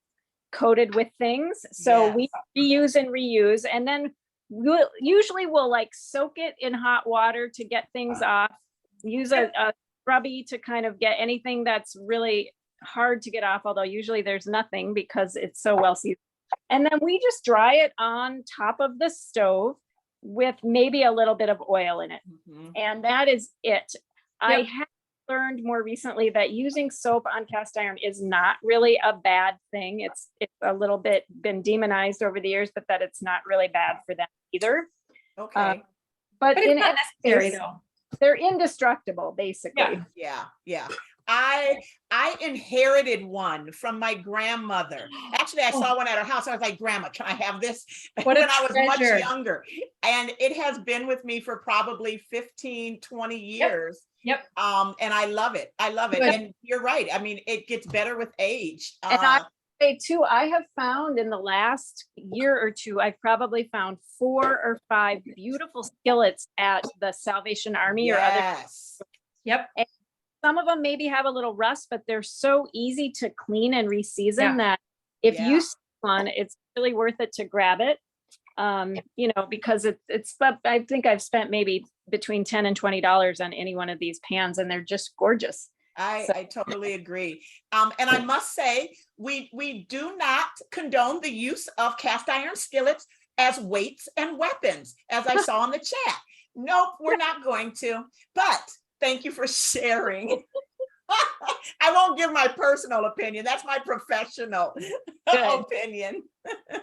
coated with things. So we reuse and reuse, and then we'll like soak it in hot water to get things off, use a scrubby to kind of get anything that's really hard to get off, although usually there's nothing because it's so well seasoned. And then we just dry it on top of the stove with maybe a little bit of oil in it. And that is it. I have learned more recently that using soap on cast iron is not really a bad thing. It's a little bit been demonized over the years, but that it's not really bad for them either. Okay. But it's in not necessary case, though. they're indestructible, basically. Yeah. I inherited one from my grandmother. Actually, I saw one at her house. I was like, Grandma, can I have this? What when a I was much treasure. younger. And it has been with me for probably 15, 20 years. Yep. And I love it. I love it. Good. And you're right. I mean, it gets better with age. And I say too, I have found in the last year or two, I've probably found 4 or 5 beautiful skillets at the Salvation Army or other. Yep. And some of them maybe have a little rust, but they're so easy to clean and reseason that if you see one, it's really worth it to grab it. Because it's, I think I've spent maybe between $10 and $20 on any one of these pans, and they're just gorgeous. I totally agree. And I must say, we do not condone the use of cast iron skillets as weights and weapons, as I saw in the chat. Nope, we're not going to. But thank you for sharing. I won't give my personal opinion. That's my professional opinion.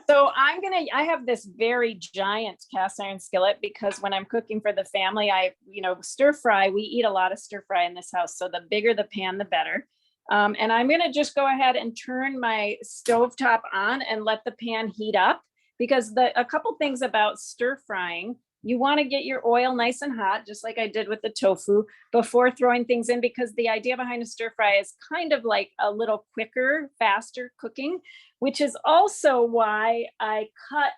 So I have this very giant cast iron skillet because when I'm cooking for the family, stir fry, we eat a lot of stir fry in this house. So the bigger the pan, the better. And I'm going to just go ahead and turn my stovetop on and let the pan heat up, because a couple things about stir frying, you want to get your oil nice and hot, just like I did with the tofu, before throwing things in, because the idea behind a stir fry is kind of like a little quicker, faster cooking, which is also why I cut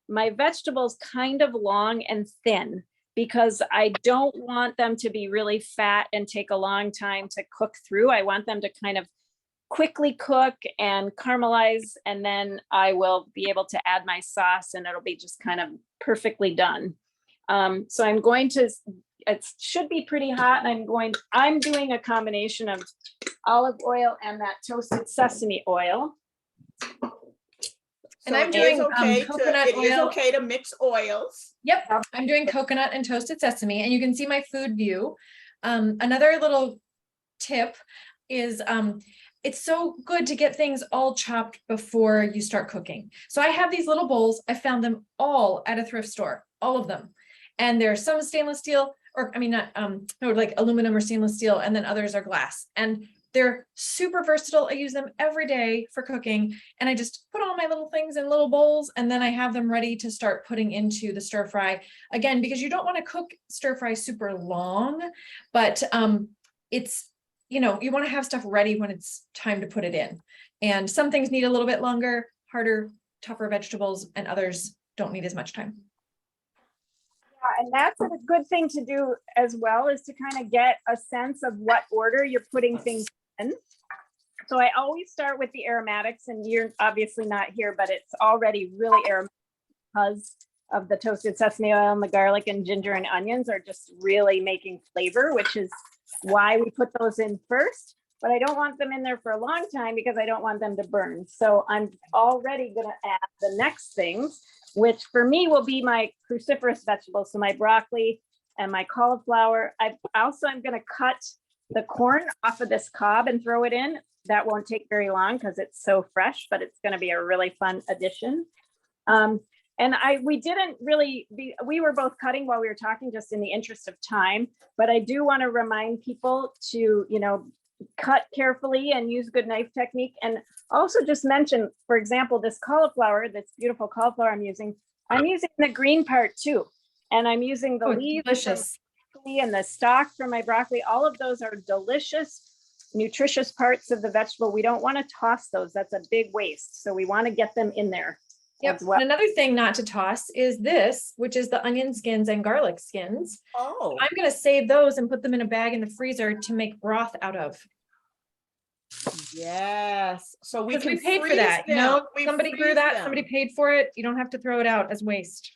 my vegetables kind of long and thin, because I don't want them to be really fat and take a long time to cook through. I want them to kind of quickly cook and caramelize, and then I will be able to add my sauce and it'll be just kind of perfectly done. So I'm going to, it should be pretty hot, and I'm doing a combination of olive oil and that toasted sesame oil. And I'm doing coconut oil. It is oil. okay to mix oils. Yep, I'm doing coconut and toasted sesame, and you can see my food view. Another little tip is it's so good to get things all chopped before you start cooking. So I have these little bowls. I found them all at a thrift store, all of them. And there's some stainless steel, like aluminum or stainless steel, and then others are glass. And they're super versatile. I use them every day for cooking. And I just put all my little things in little bowls, and then I have them ready to start putting into the stir fry. Again, because you don't want to cook stir fry super long, but it's, you want to have stuff ready when it's time to put it in. And some things need a little bit longer, harder tougher vegetables and others don't need as much time. And that's a good thing to do as well, is to kind of get a sense of what order you're putting things in. So I always start with the aromatics, and you're obviously not here, but it's already really aromatic because of the toasted sesame oil and the garlic and ginger and onions are just really making flavor, which is why we put those in first. But I don't want them in there for a long time because I don't want them to burn. So I'm already going to add the next things, which for me will be my cruciferous vegetables. So my broccoli and my cauliflower. I'm going to cut the corn off of this cob and throw it in. That won't take very long because it's so fresh, but it's going to be a really fun addition. And we were both cutting while we were talking, just in the interest of time, but I do want to remind people to, cut carefully and use good knife technique. And also just mention, for example, this cauliflower, this beautiful cauliflower I'm using the green part too. And I'm using the leaves Delicious. and the stalk from my broccoli. All of those are delicious, nutritious parts of the vegetable. We don't want to toss those. That's a big waste. So we want to get them in there. Yep. As well. And another thing not to toss is this, which is the onion skins and garlic skins. Oh, I'm going to save those and put them in a bag in the freezer to make broth out of. yes. So we Because can we paid for freeze that, them. We somebody grew freeze that, them. somebody paid for it. You don't have to throw it out as waste.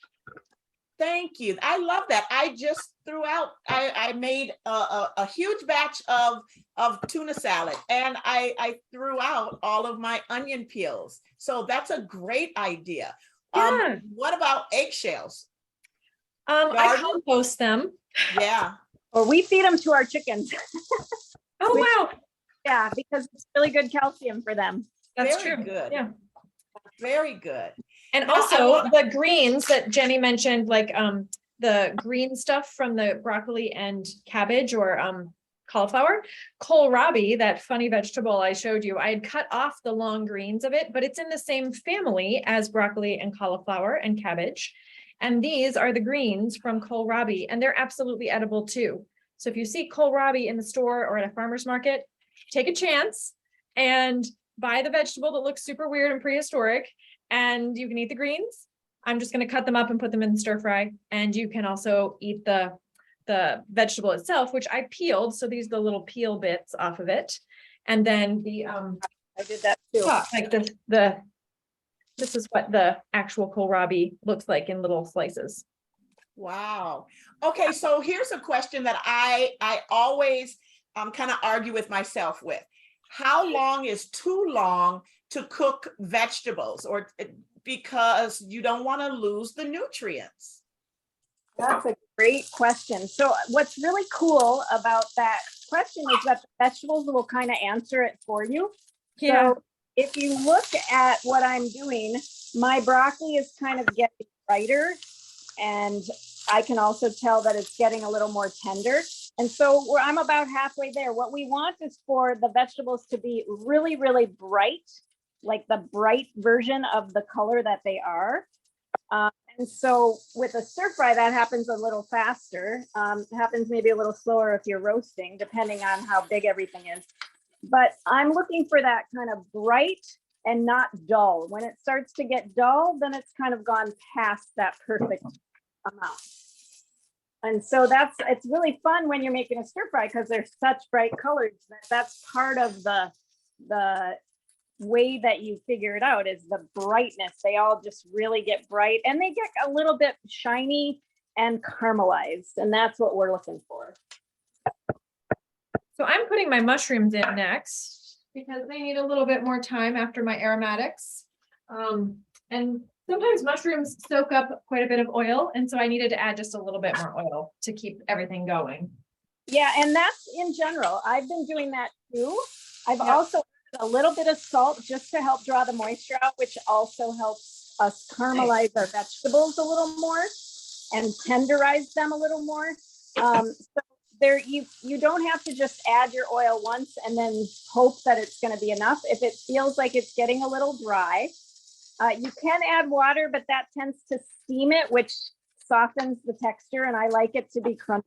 Thank you. I love that. I just threw out, I made a huge batch of tuna salad, and I threw out all of my onion peels. So that's a great idea. Yeah. What about eggshells? I Garden? compost them. Yeah. Or we feed them to our chickens. Oh, Which- wow. Yeah, because it's really good calcium for them. That's Very true. good. Yeah. Very good. And Now, I also want- the greens that Jenny mentioned, like the green stuff from the broccoli and cabbage or cauliflower, kohlrabi, that funny vegetable I showed you, I had cut off the long greens of it, but it's in the same family as broccoli and cauliflower and cabbage. And these are the greens from kohlrabi, and they're absolutely edible too. So if you see kohlrabi in the store or at a farmer's market, take a chance and buy the vegetable that looks super weird and prehistoric, and you can eat the greens. I'm just going to cut them up and put them in the stir fry. And you can also eat the vegetable itself, which I peeled. So these are the little peel bits off of it. And then the I did that too. top, like this is what the actual kohlrabi looks like in little slices. Wow. Okay, so here's a question that I always kind of argue with myself with. How long is too long to cook vegetables, or because you don't want to lose the nutrients? That's a great question. So what's really cool about that question is that the vegetables will kind of answer it for you. Yeah. So if you look at what I'm doing, my broccoli is kind of getting brighter, and I can also tell that it's getting a little more tender. And so I'm about halfway there. What we want is for the vegetables to be really, really bright, like the bright version of the color that they are. And so with a stir fry, that happens a little faster. It happens maybe a little slower if you're roasting, depending on how big everything is. But I'm looking for that kind of bright and not dull. When it starts to get dull, then it's kind of gone past that perfect amount. And so it's really fun when you're making a stir fry because they're such bright colors. That's part of the way that you figure it out, is the brightness. They all just really get bright, and they get a little bit shiny and caramelized. And that's what we're looking for. So I'm putting my mushrooms in next because they need a little bit more time after my aromatics. And sometimes mushrooms soak up quite a bit of oil. And so I needed to add just a little bit more oil to keep everything going. Yeah, and that's in general. I've been doing that too. I've also added a little bit of salt just to help draw the moisture out, which also helps us caramelize our vegetables a little more and tenderize them a little more. So there, you don't have to just add your oil once and then hope that it's going to be enough. If it feels like it's getting a little dry, you can add water, but that tends to steam it, which softens the texture, and I like it to be crunchy.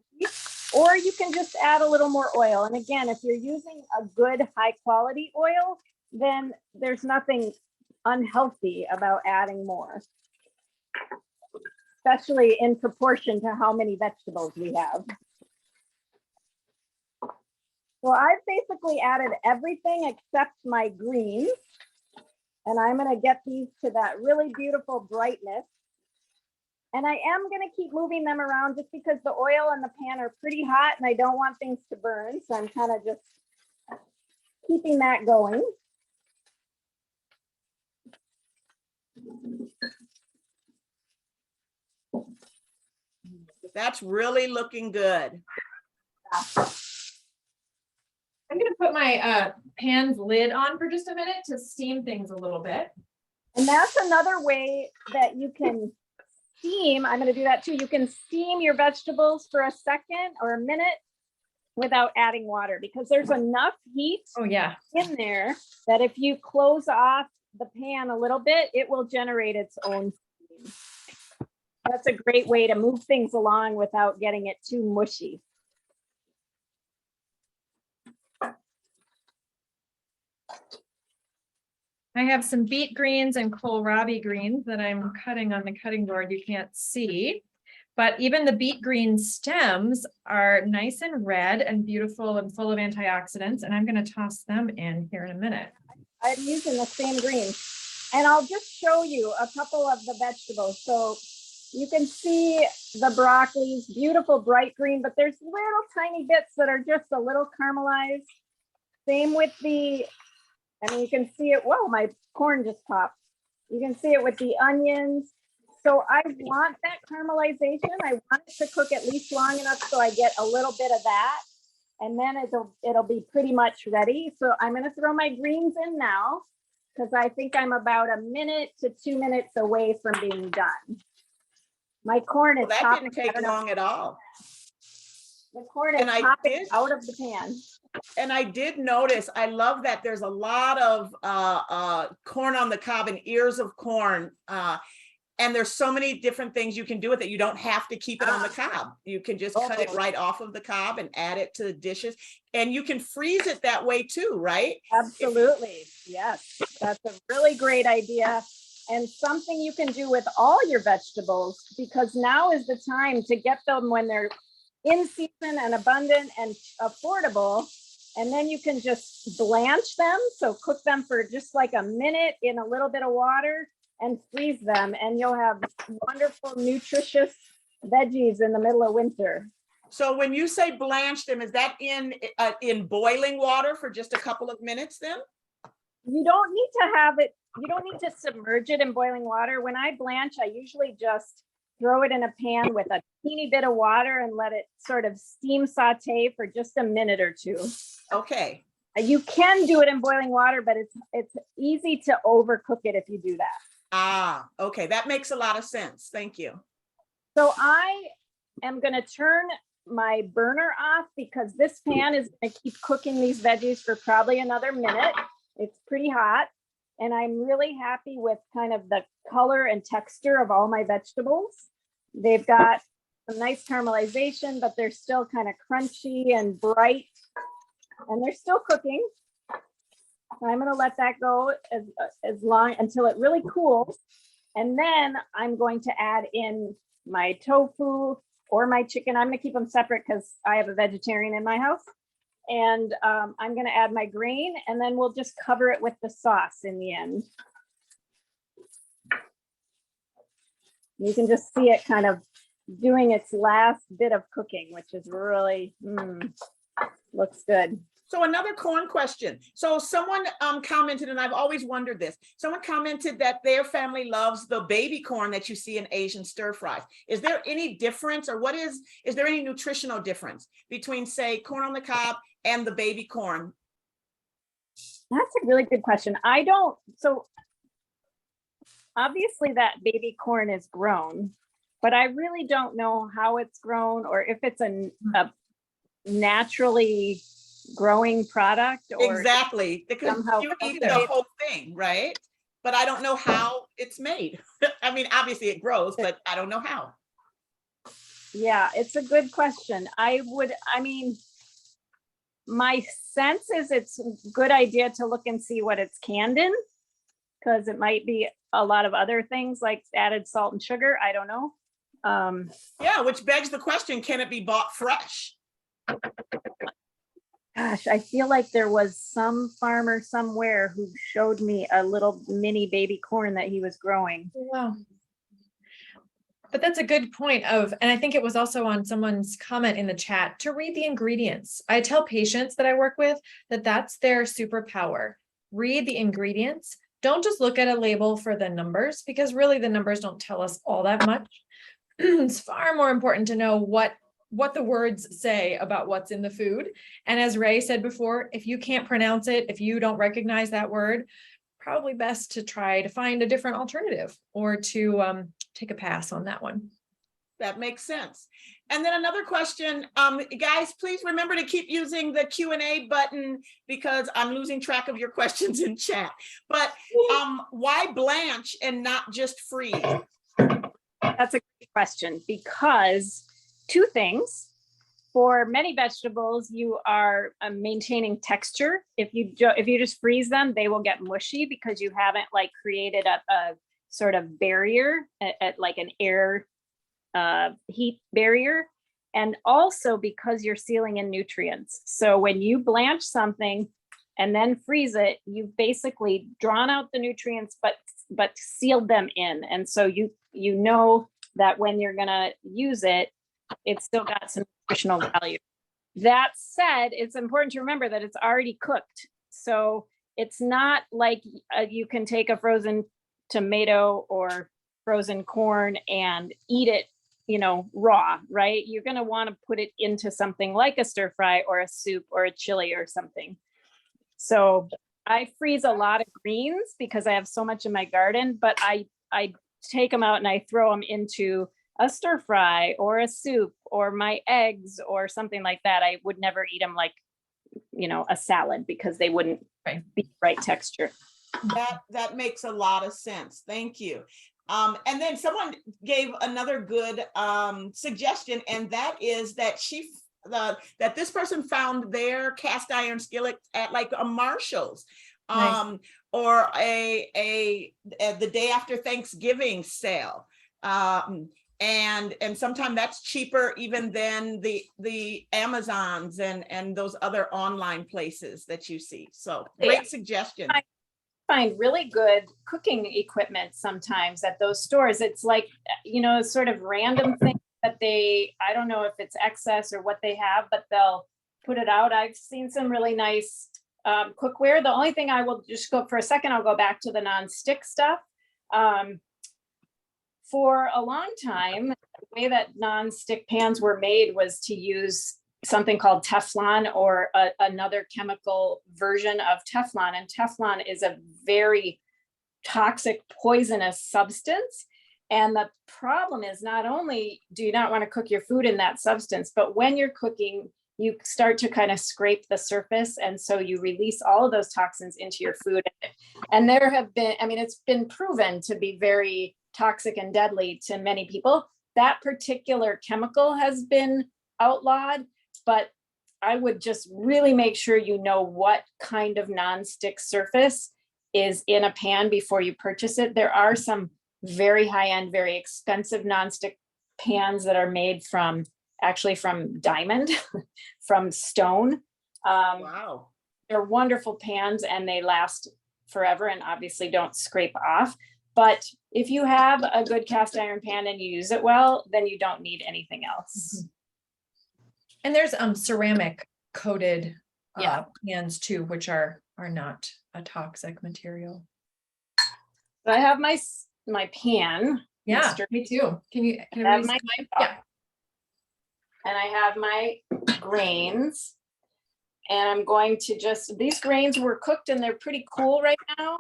Or you can just add a little more oil. And again, if you're using a good high quality oil, then there's nothing unhealthy about adding more, especially in proportion to how many vegetables we have. So I've basically added everything except my greens, and I'm going to get these to that really beautiful brightness. And I am going to keep moving them around just because the oil and the pan are pretty hot and I don't want things to burn. So I'm kind of just keeping that going. That's really looking good. I'm gonna put my pan's lid on for just a minute to steam things a little bit. And that's another way that you can steam. I'm going to do that too. You can steam your vegetables for a second or a minute without adding water, because there's enough heat Oh yeah. in there that if you close off the pan a little bit, it will generate its own steam. That's a great way to move things along without getting it too mushy. I have some beet greens and kohlrabi greens that I'm cutting on the cutting board. You can't see, but even the beet green stems are nice and red and beautiful and full of antioxidants. And I'm going to toss them in here in a minute. I'm using the same greens, and I'll just show you a couple of the vegetables. So you can see the broccoli's beautiful bright green, but there's little tiny bits that are just a little caramelized. Same with the, I mean, you can see it. Whoa, my corn just popped. You can see it with the onions. So I want that caramelization. I want it to cook at least long enough so I get a little bit of that. And then it'll be pretty much ready. So I'm going to throw my greens in now, because I think I'm about 1 minute to 2 minutes away from being done. My corn is That popping. didn't take long at all. The corn is And I popping did- out of the pan. And I did notice, I love that there's a lot of corn on the cob and ears of corn. And there's so many different things you can do with it. You don't have to keep it on the cob. You can just cut it right off of the cob and add it to the dishes. And you can freeze it that way too, right? Absolutely. Yes, that's a really great idea. And something you can do with all your vegetables, because now is the time to get them when they're in season and abundant and affordable. And then you can just blanch them. So cook them for just like a minute in a little bit of water and freeze them. And you'll have wonderful, nutritious veggies in the middle of winter. So when you say blanch them, is that in boiling water for just a couple of minutes then? You don't need to have it, you don't need to submerge it in boiling water. When I blanch, I usually just throw it in a pan with a teeny bit of water and let it sort of steam saute for just a minute or two. Okay. You can do it in boiling water, but it's easy to overcook it if you do that. Ah, okay. That makes a lot of sense. Thank you. So I am going to turn my burner off because this pan is going to keep cooking these veggies for probably another minute. It's pretty hot. And I'm really happy with kind of the color and texture of all my vegetables. They've got some nice caramelization, but they're still kind of crunchy and bright. And they're still cooking. So I'm going to let that go as long until it really cools. And then I'm going to add in my tofu or my chicken. I'm going to keep them separate because I have a vegetarian in my house. And I'm going to add my grain, and then we'll just cover it with the sauce in the end. You can just see it kind of doing its last bit of cooking, which is really, looks good. So another corn question. So someone commented, and I've always wondered this. Someone commented that their family loves the baby corn that you see in Asian stir fries. Is there any difference, or is there any nutritional difference between, say, corn on the cob and the baby corn? That's a really good question. So obviously that baby corn is grown, but I really don't know how it's grown or if it's a naturally growing product or exactly, because somehow you eat the whole thing, right? But I don't know how it's made. I mean, obviously it grows, but I don't know how. Yeah, it's a good question. My sense is it's a good idea to look and see what it's canned in. because it might be a lot of other things like added salt and sugar. I don't know. Yeah, which begs the question, can it be bought fresh? Gosh, I feel like there was some farmer somewhere who showed me a little mini baby corn that he was growing. Wow. But that's a good point of, and I think it was also on someone's comment in the chat, to read the ingredients. I tell patients that I work with that that's their superpower. Read the ingredients. Don't just look at a label for the numbers, because really the numbers don't tell us all that much. It's far more important to know what the words say about what's in the food. And as Ray said before, if you can't pronounce it, if you don't recognize that word, probably best to try to find a different alternative or to take a pass on that one. That makes sense. And then another question, guys, please remember to keep using the Q&A button because I'm losing track of your questions in chat. But why blanch and not just freeze? That's a great question, because two things. For many vegetables, you are maintaining texture. If you just freeze them, they will get mushy because you haven't like created a sort of barrier, at like an air heat barrier. And also because you're sealing in nutrients. So when you blanch something and then freeze it, you've basically drawn out the nutrients, but sealed them in. And so you know that when you're gonna use it, it's still got some nutritional value. That said, it's important to remember that it's already cooked. So it's not like you can take a frozen tomato or frozen corn and eat it, raw, right? You're going to want to put it into something like a stir fry or a soup or a chili or something. So I freeze a lot of greens because I have so much in my garden, but I take them out and I throw them into a stir fry or a soup or my eggs or something like that. I would never eat them like, a salad because they wouldn't be the right texture. That makes a lot of sense. Thank you. And then someone gave another good suggestion, and that is that that this person found their cast iron skillet at like a Marshall's. Nice. Or the day after Thanksgiving sale. And sometimes that's cheaper even than the Amazons and those other online places that you see. So great suggestion. I find really good cooking equipment sometimes at those stores. It's like, sort of random things that I don't know if it's excess or what they have, but they'll put it out. I've seen some really nice cookware. The only thing I will just go for a second, I'll go back to the non-stick stuff. For a long time, the way that non-stick pans were made was to use something called Teflon or another chemical version of Teflon. And Teflon is a very toxic, poisonous substance. And the problem is not only do you not want to cook your food in that substance, but when you're cooking, you start to kind of scrape the surface. And so you release all of those toxins into your food. And there have been, it's been proven to be very toxic and deadly to many people. That particular chemical has been outlawed, but I would just really make sure you know what kind of non-stick surface is in a pan before you purchase it. There are some very high-end, very expensive non-stick pans that are made from diamond, from stone. Wow. They're wonderful pans and they last forever and obviously don't scrape off. But if you have a good cast iron pan and you use it well, then you don't need anything else. And there's ceramic coated pans too, which are not a toxic material. So I have my pan. Yeah, me too. Can I have my yeah. And I have my grains. And I'm going to these grains were cooked and they're pretty cool right now.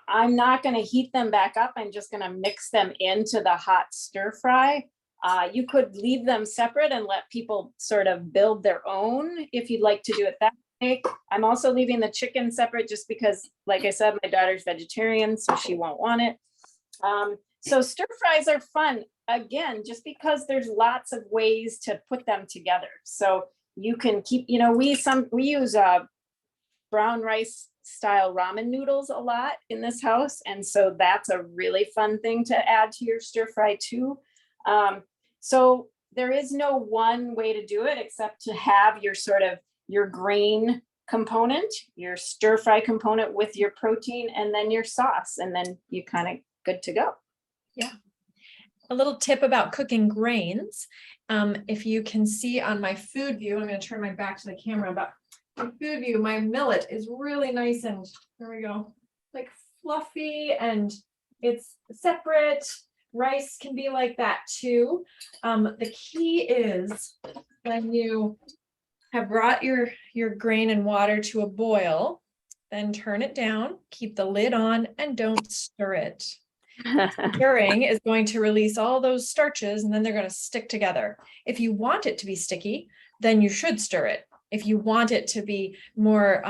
I'm not going to heat them back up. I'm just going to mix them into the hot stir fry. You could leave them separate and let people sort of build their own if you'd like to do it that way. I'm also leaving the chicken separate just because, like I said, my daughter's vegetarian, so she won't want it. So stir fries are fun, again, just because there's lots of ways to put them together. So you can keep, we use brown rice style ramen noodles a lot in this house. And so that's a really fun thing to add to your stir fry too. So there is no one way to do it except to have your sort of your grain component, your stir fry component with your protein, and then your sauce, and then you kind of good to go. Yeah. A little tip about cooking grains. If you can see on my food view, I'm going to turn my back to the camera, but my food view, my millet is really nice and there we go, like fluffy and it's separate. Rice can be like that too. The key is when you have brought your grain and water to a boil, then turn it down, keep the lid on, and don't stir it. Stirring is going to release all those starches and then they're going to stick together. If you want it to be sticky, then you should stir it. If you want it to be more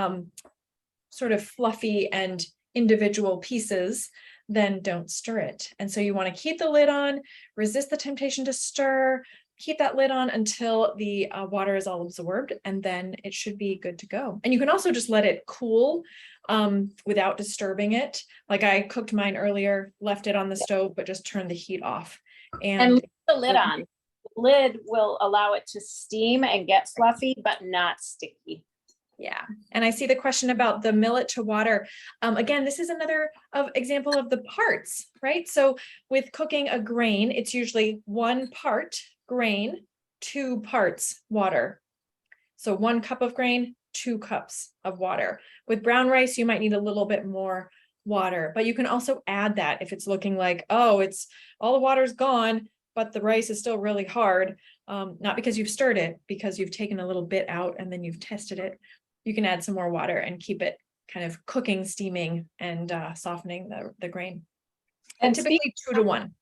sort of fluffy and individual pieces, then don't stir it. And so you want to keep the lid on, resist the temptation to stir, keep that lid on until the water is all absorbed, and then it should be good to go. And you can also just let it cool without disturbing it. Like I cooked mine earlier, left it on the stove, but just turned the heat off. And leave the lid on. The lid will allow it to steam and get fluffy, but not sticky. Yeah. And I see the question about the millet to water. Again, this is another example of the parts, right? So with cooking a grain, it's usually 1 part grain, 2 parts water. So 1 cup of grain, 2 cups of water. With brown rice, you might need a little bit more water, but you can also add that if it's looking like, oh, it's all the water's gone, but the rice is still really hard. Not because you've stirred it, because you've taken a little bit out and then you've tested it. You can add some more water and keep it kind of cooking, steaming, and softening the grain. And typically 2 to 1.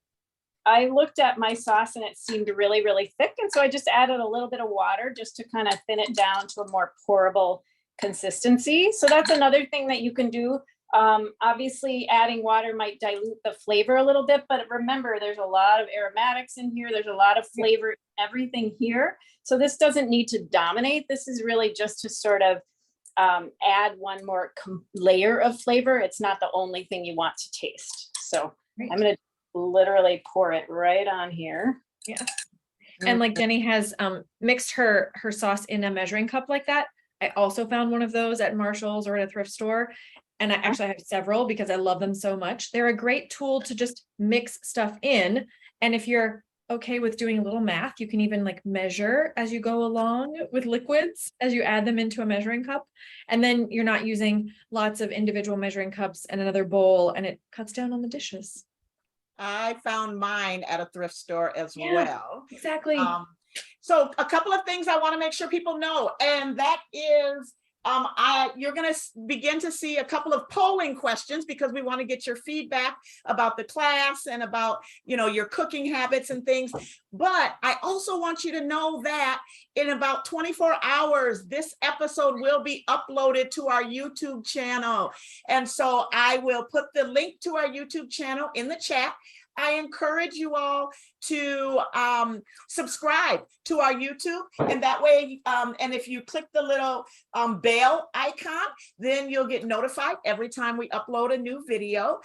I looked at my sauce and it seemed really, really thick. And so I just added a little bit of water just to kind of thin it down to a more pourable consistency. So that's another thing that you can do. Obviously adding water might dilute the flavor a little bit, but remember there's a lot of aromatics in here. There's a lot of flavor in everything here. So this doesn't need to dominate. This is really just to sort of add one more layer of flavor. It's not the only thing you want to taste. So Right. I'm going to literally pour it right on here. Yeah. And like Jenny has mixed her sauce in a measuring cup like that. I also found one of those at Marshall's or at a thrift store. And I actually have several because I love them so much. They're a great tool to just mix stuff in. And if you're okay with doing a little math, you can even like measure as you go along with liquids as you add them into a measuring cup. And then you're not using lots of individual measuring cups and another bowl, and it cuts down on the dishes. I found mine at a thrift store as well. Exactly. So a couple of things I want to make sure people know, and that is you're going to begin to see a couple of polling questions because we want to get your feedback about the class and about, your cooking habits and things. But I also want you to know that in about 24 hours, this episode will be uploaded to our YouTube channel. And so I will put the link to our YouTube channel in the chat. I encourage you all to subscribe to our YouTube, and that way, and if you click the little bell icon, then you'll get notified every time we upload a new video.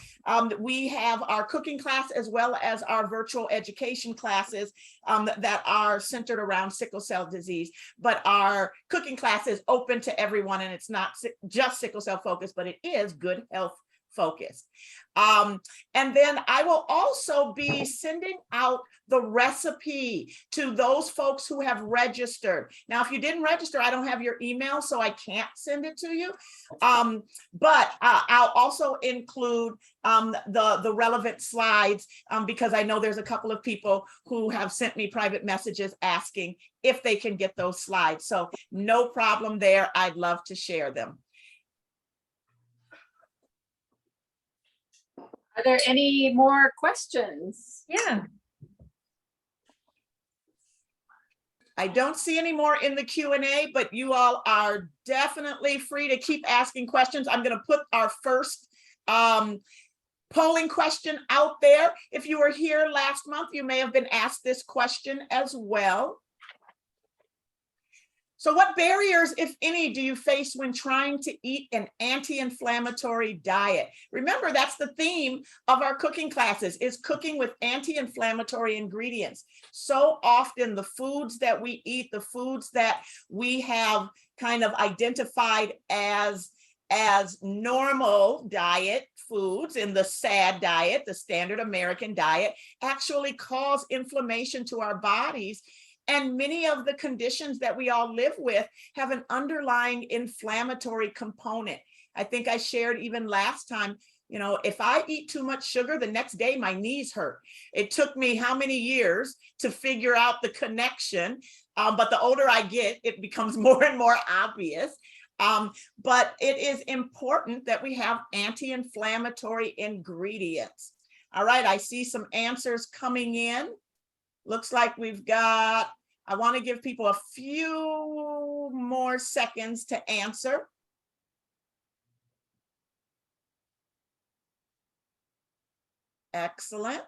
We have our cooking class as well as our virtual education classes that are centered around sickle cell disease, but our cooking class is open to everyone, and it's not just sickle cell focused, but it is good health focused. And then I will also be sending out the recipe to those folks who have registered. Now, if you didn't register, I don't have your email, so I can't send it to you. But I'll also include the relevant slides because I know there's a couple of people who have sent me private messages asking if they can get those slides. So no problem there. I'd love to share them. Are there any more questions? Yeah. I don't see any more in the Q&A, but you all are definitely free to keep asking questions. I'm going to put our first polling question out there. If you were here last month, you may have been asked this question as well. So what barriers, if any, do you face when trying to eat an anti-inflammatory diet? Remember, that's the theme of our cooking classes, is cooking with anti-inflammatory ingredients. So often the foods that we eat, the foods that we have kind of identified as normal diet foods in the SAD diet, the standard American diet, actually cause inflammation to our bodies. And many of the conditions that we all live with have an underlying inflammatory component. I think I shared even last time, you know, if I eat too much sugar, the next day my knees hurt. It took me how many years to figure out the connection, but the older I get, it becomes more and more obvious. But it is important that we have anti-inflammatory ingredients. All right, I see some answers coming in. Looks like we've got, I want to give people a few more seconds to answer. Excellent.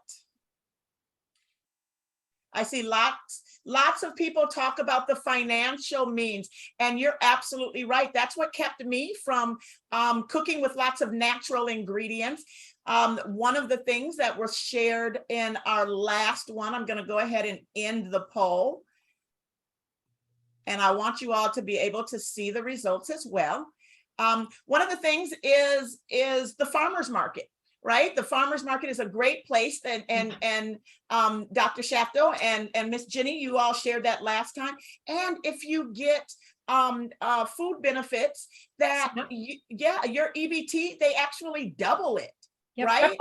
I see lots of people talk about the financial means, and you're absolutely right. That's what kept me from cooking with lots of natural ingredients. One of the things that was shared in our last one, I'm going to go ahead and end the poll. And I want you all to be able to see the results as well. One of the things is the farmer's market, right? The farmer's market is a great place, and Dr. Shafto and Miss Jenny, you all shared that last time. And if you get food benefits that, your EBT, they actually double it. Yep, right?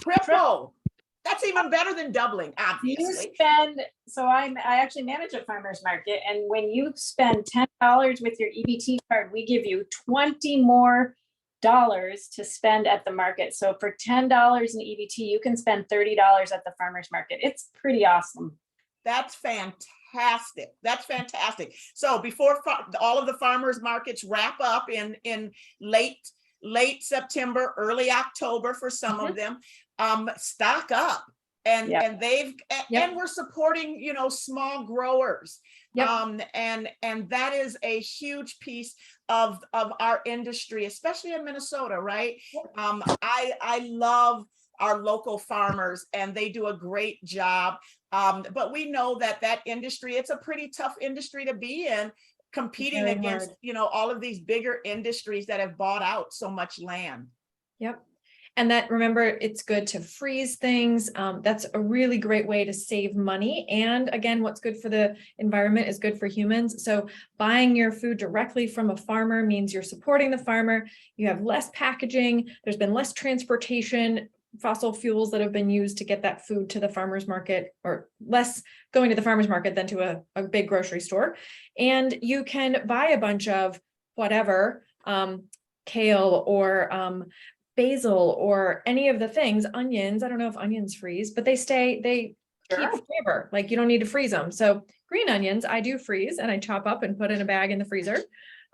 Triple. That's even better than doubling, obviously. You spend, so I actually manage a farmer's market, and when you spend $10 with your EBT card, we give you $20 more to spend at the market. So for $10 in EBT, you can spend $30 at the farmer's market. It's pretty awesome. That's fantastic. That's fantastic. So before all of the farmers markets wrap up in late September, early October for some of them, stock up, and and we're supporting, you know, small growers. And that is a huge piece of our industry, especially in Minnesota, right? I love our local farmers, and they do a great job. But we know that industry, it's a pretty tough industry to be in, competing Very against, hard. you know, all of these bigger industries that have bought out so much land. Yep. And that, remember, it's good to freeze things. That's a really great way to save money. And again, what's good for the environment is good for humans. So buying your food directly from a farmer means you're supporting the farmer. You have less packaging. There's been less transportation, fossil fuels that have been used to get that food to the farmer's market, or less going to the farmer's market than to a big grocery store. And you can buy a bunch of whatever, kale or basil or any of the things, onions. I don't know if onions freeze, but they keep flavor. Like, you don't need to freeze them. So green onions, I do freeze, and I chop up and put in a bag in the freezer.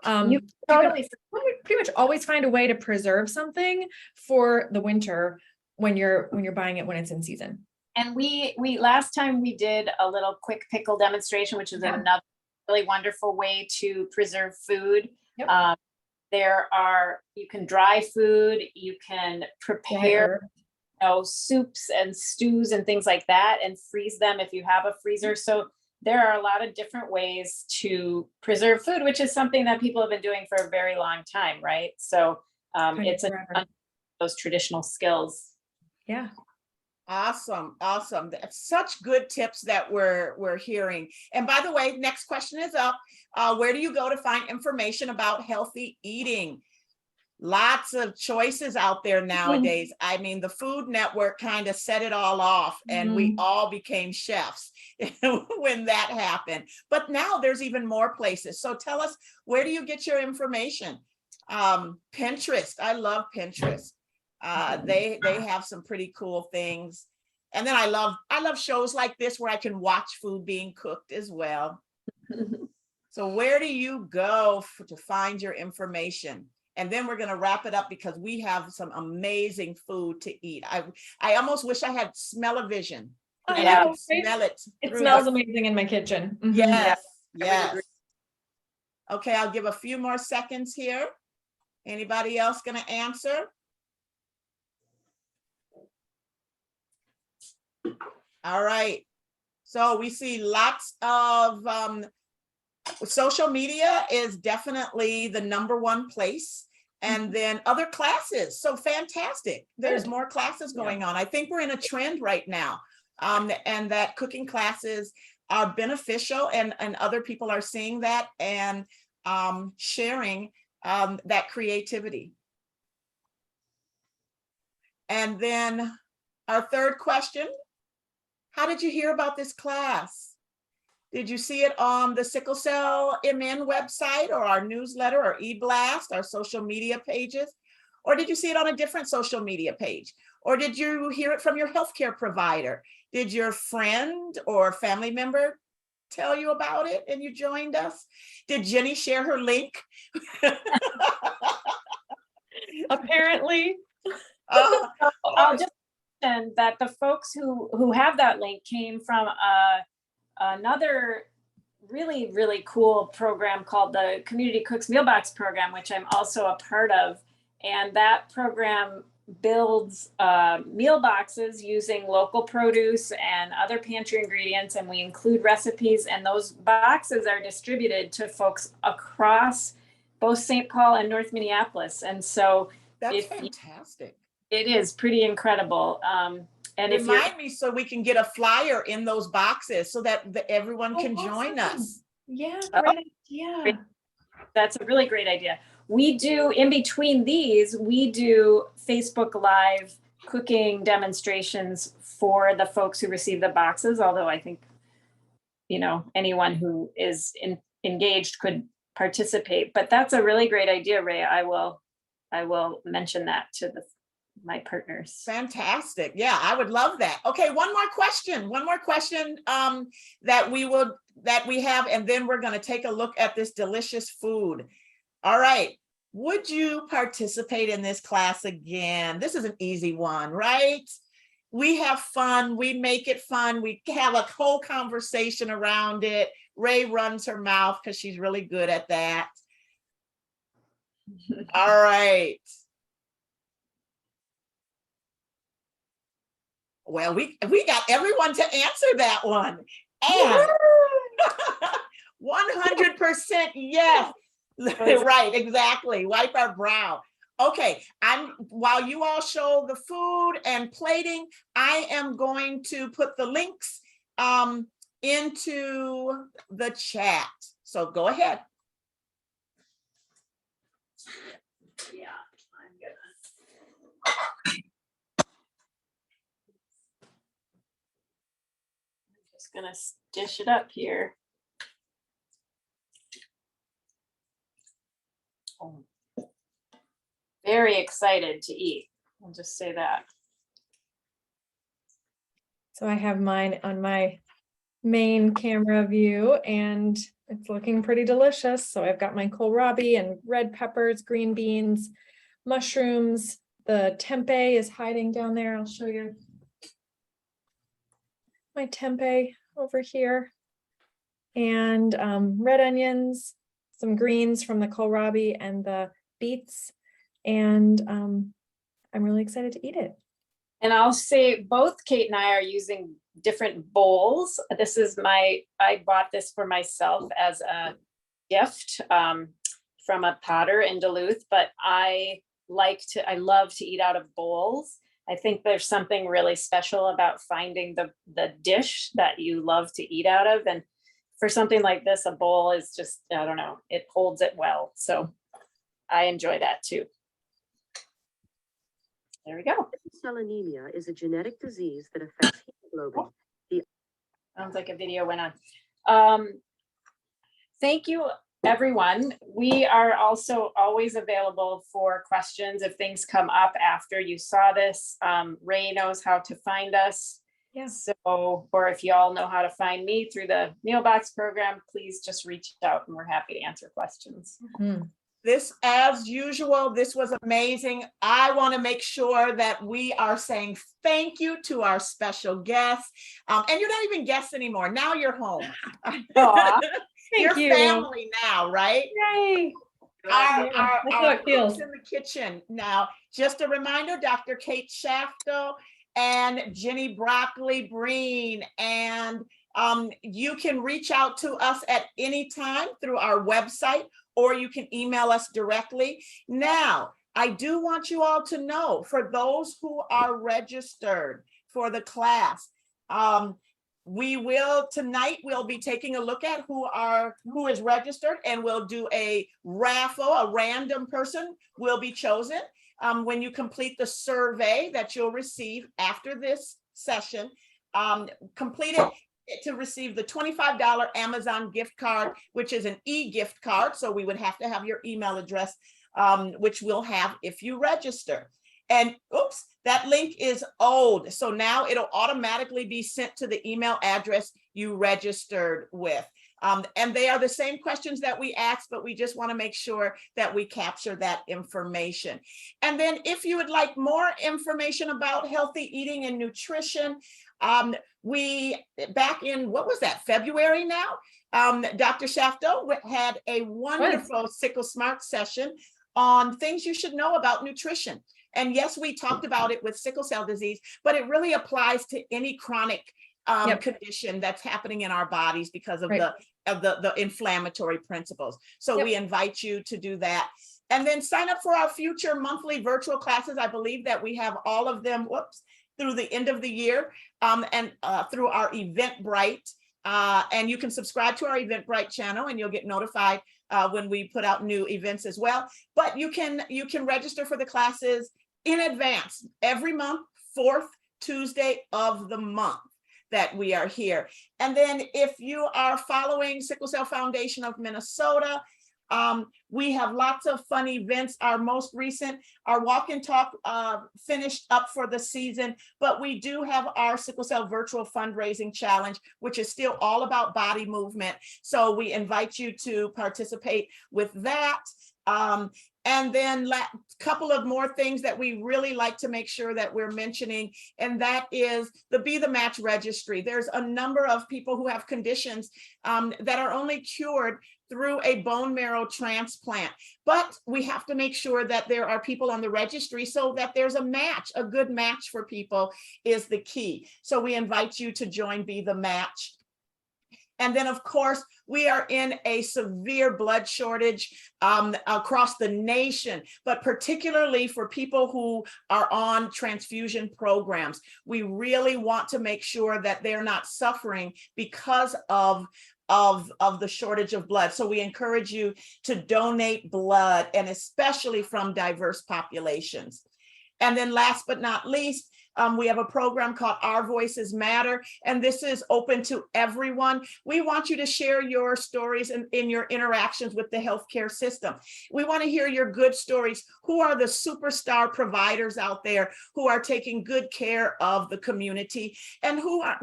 You can pretty much always find a way to preserve something for the winter when you're buying it when it's in season. And we last time we did a little quick pickle demonstration, which is another really wonderful way to preserve food. Yep. You can dry food, you can prepare, you know, soups and stews and things like that, and freeze them if you have a freezer. So there are a lot of different ways to preserve food, which is something that people have been doing for a very long time, right? So it's those traditional skills. Yeah. Awesome. That's such good tips that we're hearing. And by the way, next question is up. Where do you go to find information about healthy eating? Lots of choices out there nowadays. I mean, the Food Network kind of set it all off, and we all became chefs when that happened. But now there's even more places. So tell us, where do you get your information? Pinterest. I love Pinterest. They have some pretty cool things. And then I love shows like this where I can watch food being cooked as well. So where do you go to find your information? And then we're going to wrap it up, because we have some amazing food to eat. I almost wish I had smell-o-vision. I know, smell it. It smells amazing in my kitchen. Yes. Okay, I'll give a few more seconds here. Anybody else going to answer? All right. So we see lots of social media is definitely the #1 place. And then other classes. So fantastic. There's Good. more classes going on. I think we're in a trend right now. And that cooking classes are beneficial, and other people are seeing that and sharing that creativity. And then our third question, how did you hear about this class? Did you see it on the Sickle Cell MN website, or our newsletter, or e-blast, our social media pages? Or did you see it on a different social media page? Or did you hear it from your healthcare provider? Did your friend or family member tell you about it and you joined us? Did Jenny share her link? Apparently. I'll just mention that the folks who have that link came from another really, really cool program called the Community Cooks Meal Box Program, which I'm also a part of. And that program builds meal boxes using local produce and other pantry ingredients, and we include recipes, and those boxes are distributed to folks across both St. Paul and North Minneapolis. And so that's fantastic. It is pretty incredible. And remind me so we can get a flyer in those boxes so that everyone can join us. Yeah, great idea. That's a really great idea. We do, in between these, we do Facebook Live cooking demonstrations for the folks who receive the boxes, although I think, you know, anyone who is engaged could participate. But that's a really great idea, Ray. I will mention that to my partners. Fantastic. Yeah, I would love that. Okay, one more question that we have, and then we're going to take a look at this delicious food. All right. Would you participate in this class again? This is an easy one, right? We have fun. We make it fun. We have a whole conversation around it. Ray runs her mouth because she's really good at that. All right. Well, we got everyone to answer that one. And 100% yes. Right, exactly. Wipe our brow. Okay, while you all show the food and plating, I am going to put the links into the chat. So go ahead. Yeah, I'm good. I'm just gonna dish it up here. Very excited to eat. I'll just say that. So I have mine on my main camera view, and it's looking pretty delicious. So I've got my kohlrabi and red peppers, green beans, mushrooms. The tempeh is hiding down there. I'll show you my tempeh over here. And red onions, some greens from the kohlrabi, and the beets. And I'm really excited to eat it. And I'll say both Kate and I are using different bowls. This is I bought this for myself as a gift from a potter in Duluth, but I love to eat out of bowls. I think there's something really special about finding the dish that you love to eat out of. And for something like this, a bowl is just, I don't know, it holds it well. So I enjoy that too. There we go. Cell anemia is a genetic disease that affects hemoglobin. Sounds like a video went on. Thank you, everyone. We are also always available for questions if things come up after you saw this. Ray knows how to find us. Yeah. So, or if y'all know how to find me through the Meal Box program, please just reach out and we're happy to answer questions. Mm-hmm. This, as usual, this was amazing. I want to make sure that we are saying thank you to our special guests. And you're not even guests anymore. Now you're home. Thank You're you. family now, right? Yay. Our, Yeah, our, that's how our it feels. cooks in the kitchen. Now, just a reminder, Dr. Kate Shafto and Jenny Broccoli Breen, and you can reach out to us at any time through our website, or you can email us directly. Now, I do want you all to know, for those who are registered for the class, we will tonight, we'll be taking a look at who is registered, and we'll do a raffle. A random person will be chosen when you complete the survey that you'll receive after this session. Complete it to receive the $25 Amazon gift card, which is an e-gift card. So we would have to have your email address, which we'll have if you register. And oops, that link is old. So now it'll automatically be sent to the email address you registered with. And they are the same questions that we asked, but we just want to make sure that we capture that information. And then if you would like more information about healthy eating and nutrition, we, back in, what was that, February now? Dr. Shafto had a wonderful Sickle Smart session on things you should know about nutrition. And yes, we talked about it with sickle cell disease, but it really applies to any chronic condition that's happening in our bodies because of the inflammatory principles. So we invite you to do that. And then sign up for our future monthly virtual classes. I believe that we have all of them, through the end of the year, and through our Eventbrite. And you can subscribe to our Eventbrite channel and you'll get notified when we put out new events as well. But you can register for the classes in advance every month, 4th Tuesday of the month that we are here. And then if you are following Sickle Cell Foundation of Minnesota, we have lots of fun events. Our most recent, our walk and talk finished up for the season, but we do have our Sickle Cell Virtual Fundraising Challenge, which is still all about body movement. So we invite you to participate with that. And then a couple of more things that we really like to make sure that we're mentioning, and that is the Be the Match registry. There's a number of people who have conditions that are only cured through a bone marrow transplant, but we have to make sure that there are people on the registry so that there's a match. A good match for people is the key. So we invite you to join Be the Match. And then, of course, we are in a severe blood shortage across the nation, but particularly for people who are on transfusion programs. We really want to make sure that they're not suffering because of the shortage of blood. So we encourage you to donate blood, and especially from diverse populations. And then last but not least, we have a program called Our Voices Matter, and this is open to everyone. We want you to share your stories in your interactions with the healthcare system. We want to hear your good stories. Who are the superstar providers out there who are taking good care of the community, and who are,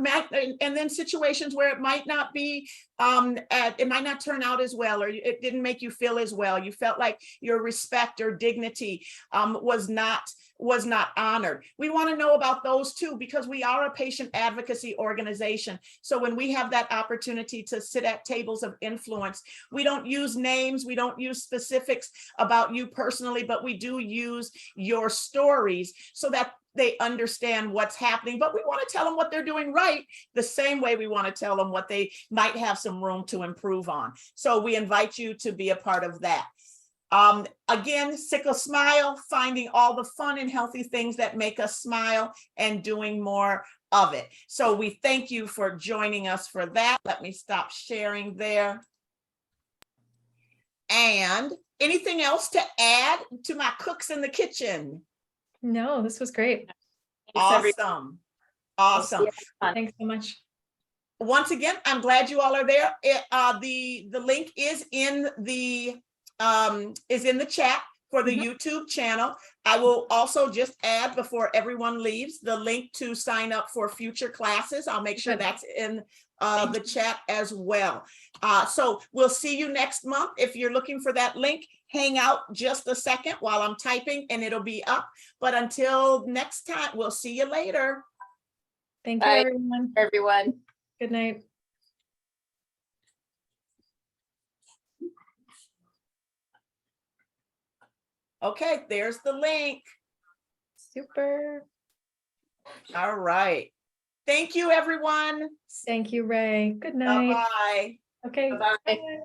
and then situations where it might not be, it might not turn out as well, or it didn't make you feel as well. You felt like your respect or dignity was not honored. We want to know about those too, because we are a patient advocacy organization. So when we have that opportunity to sit at tables of influence, we don't use names, we don't use specifics about you personally, but we do use your stories so that they understand what's happening. But we want to tell them what they're doing right, the same way we want to tell them what they might have some room to improve on. So we invite you to be a part of that. Again, SickleSMILE, finding all the fun and healthy things that make us smile and doing more of it. So we thank you for joining us for that. Let me stop sharing there. And anything else to add to my cooks in the kitchen? No, this was great. Awesome. Awesome. Thanks so much. Once again, I'm glad you all are there. The link is in the chat for the YouTube channel. I will also just add, before everyone leaves, the link to sign up for future classes. I'll make sure that's in the chat as well. So we'll see you next month. If you're looking for that link, hang out just a second while I'm typing and it'll be up. But until next time, we'll see you later. Thank you, everyone. Everyone. Good night. Okay, there's the link. Super. All right. Thank you, everyone. Thank you, Ray. Good night. Bye-bye. Okay. Bye-bye. Bye.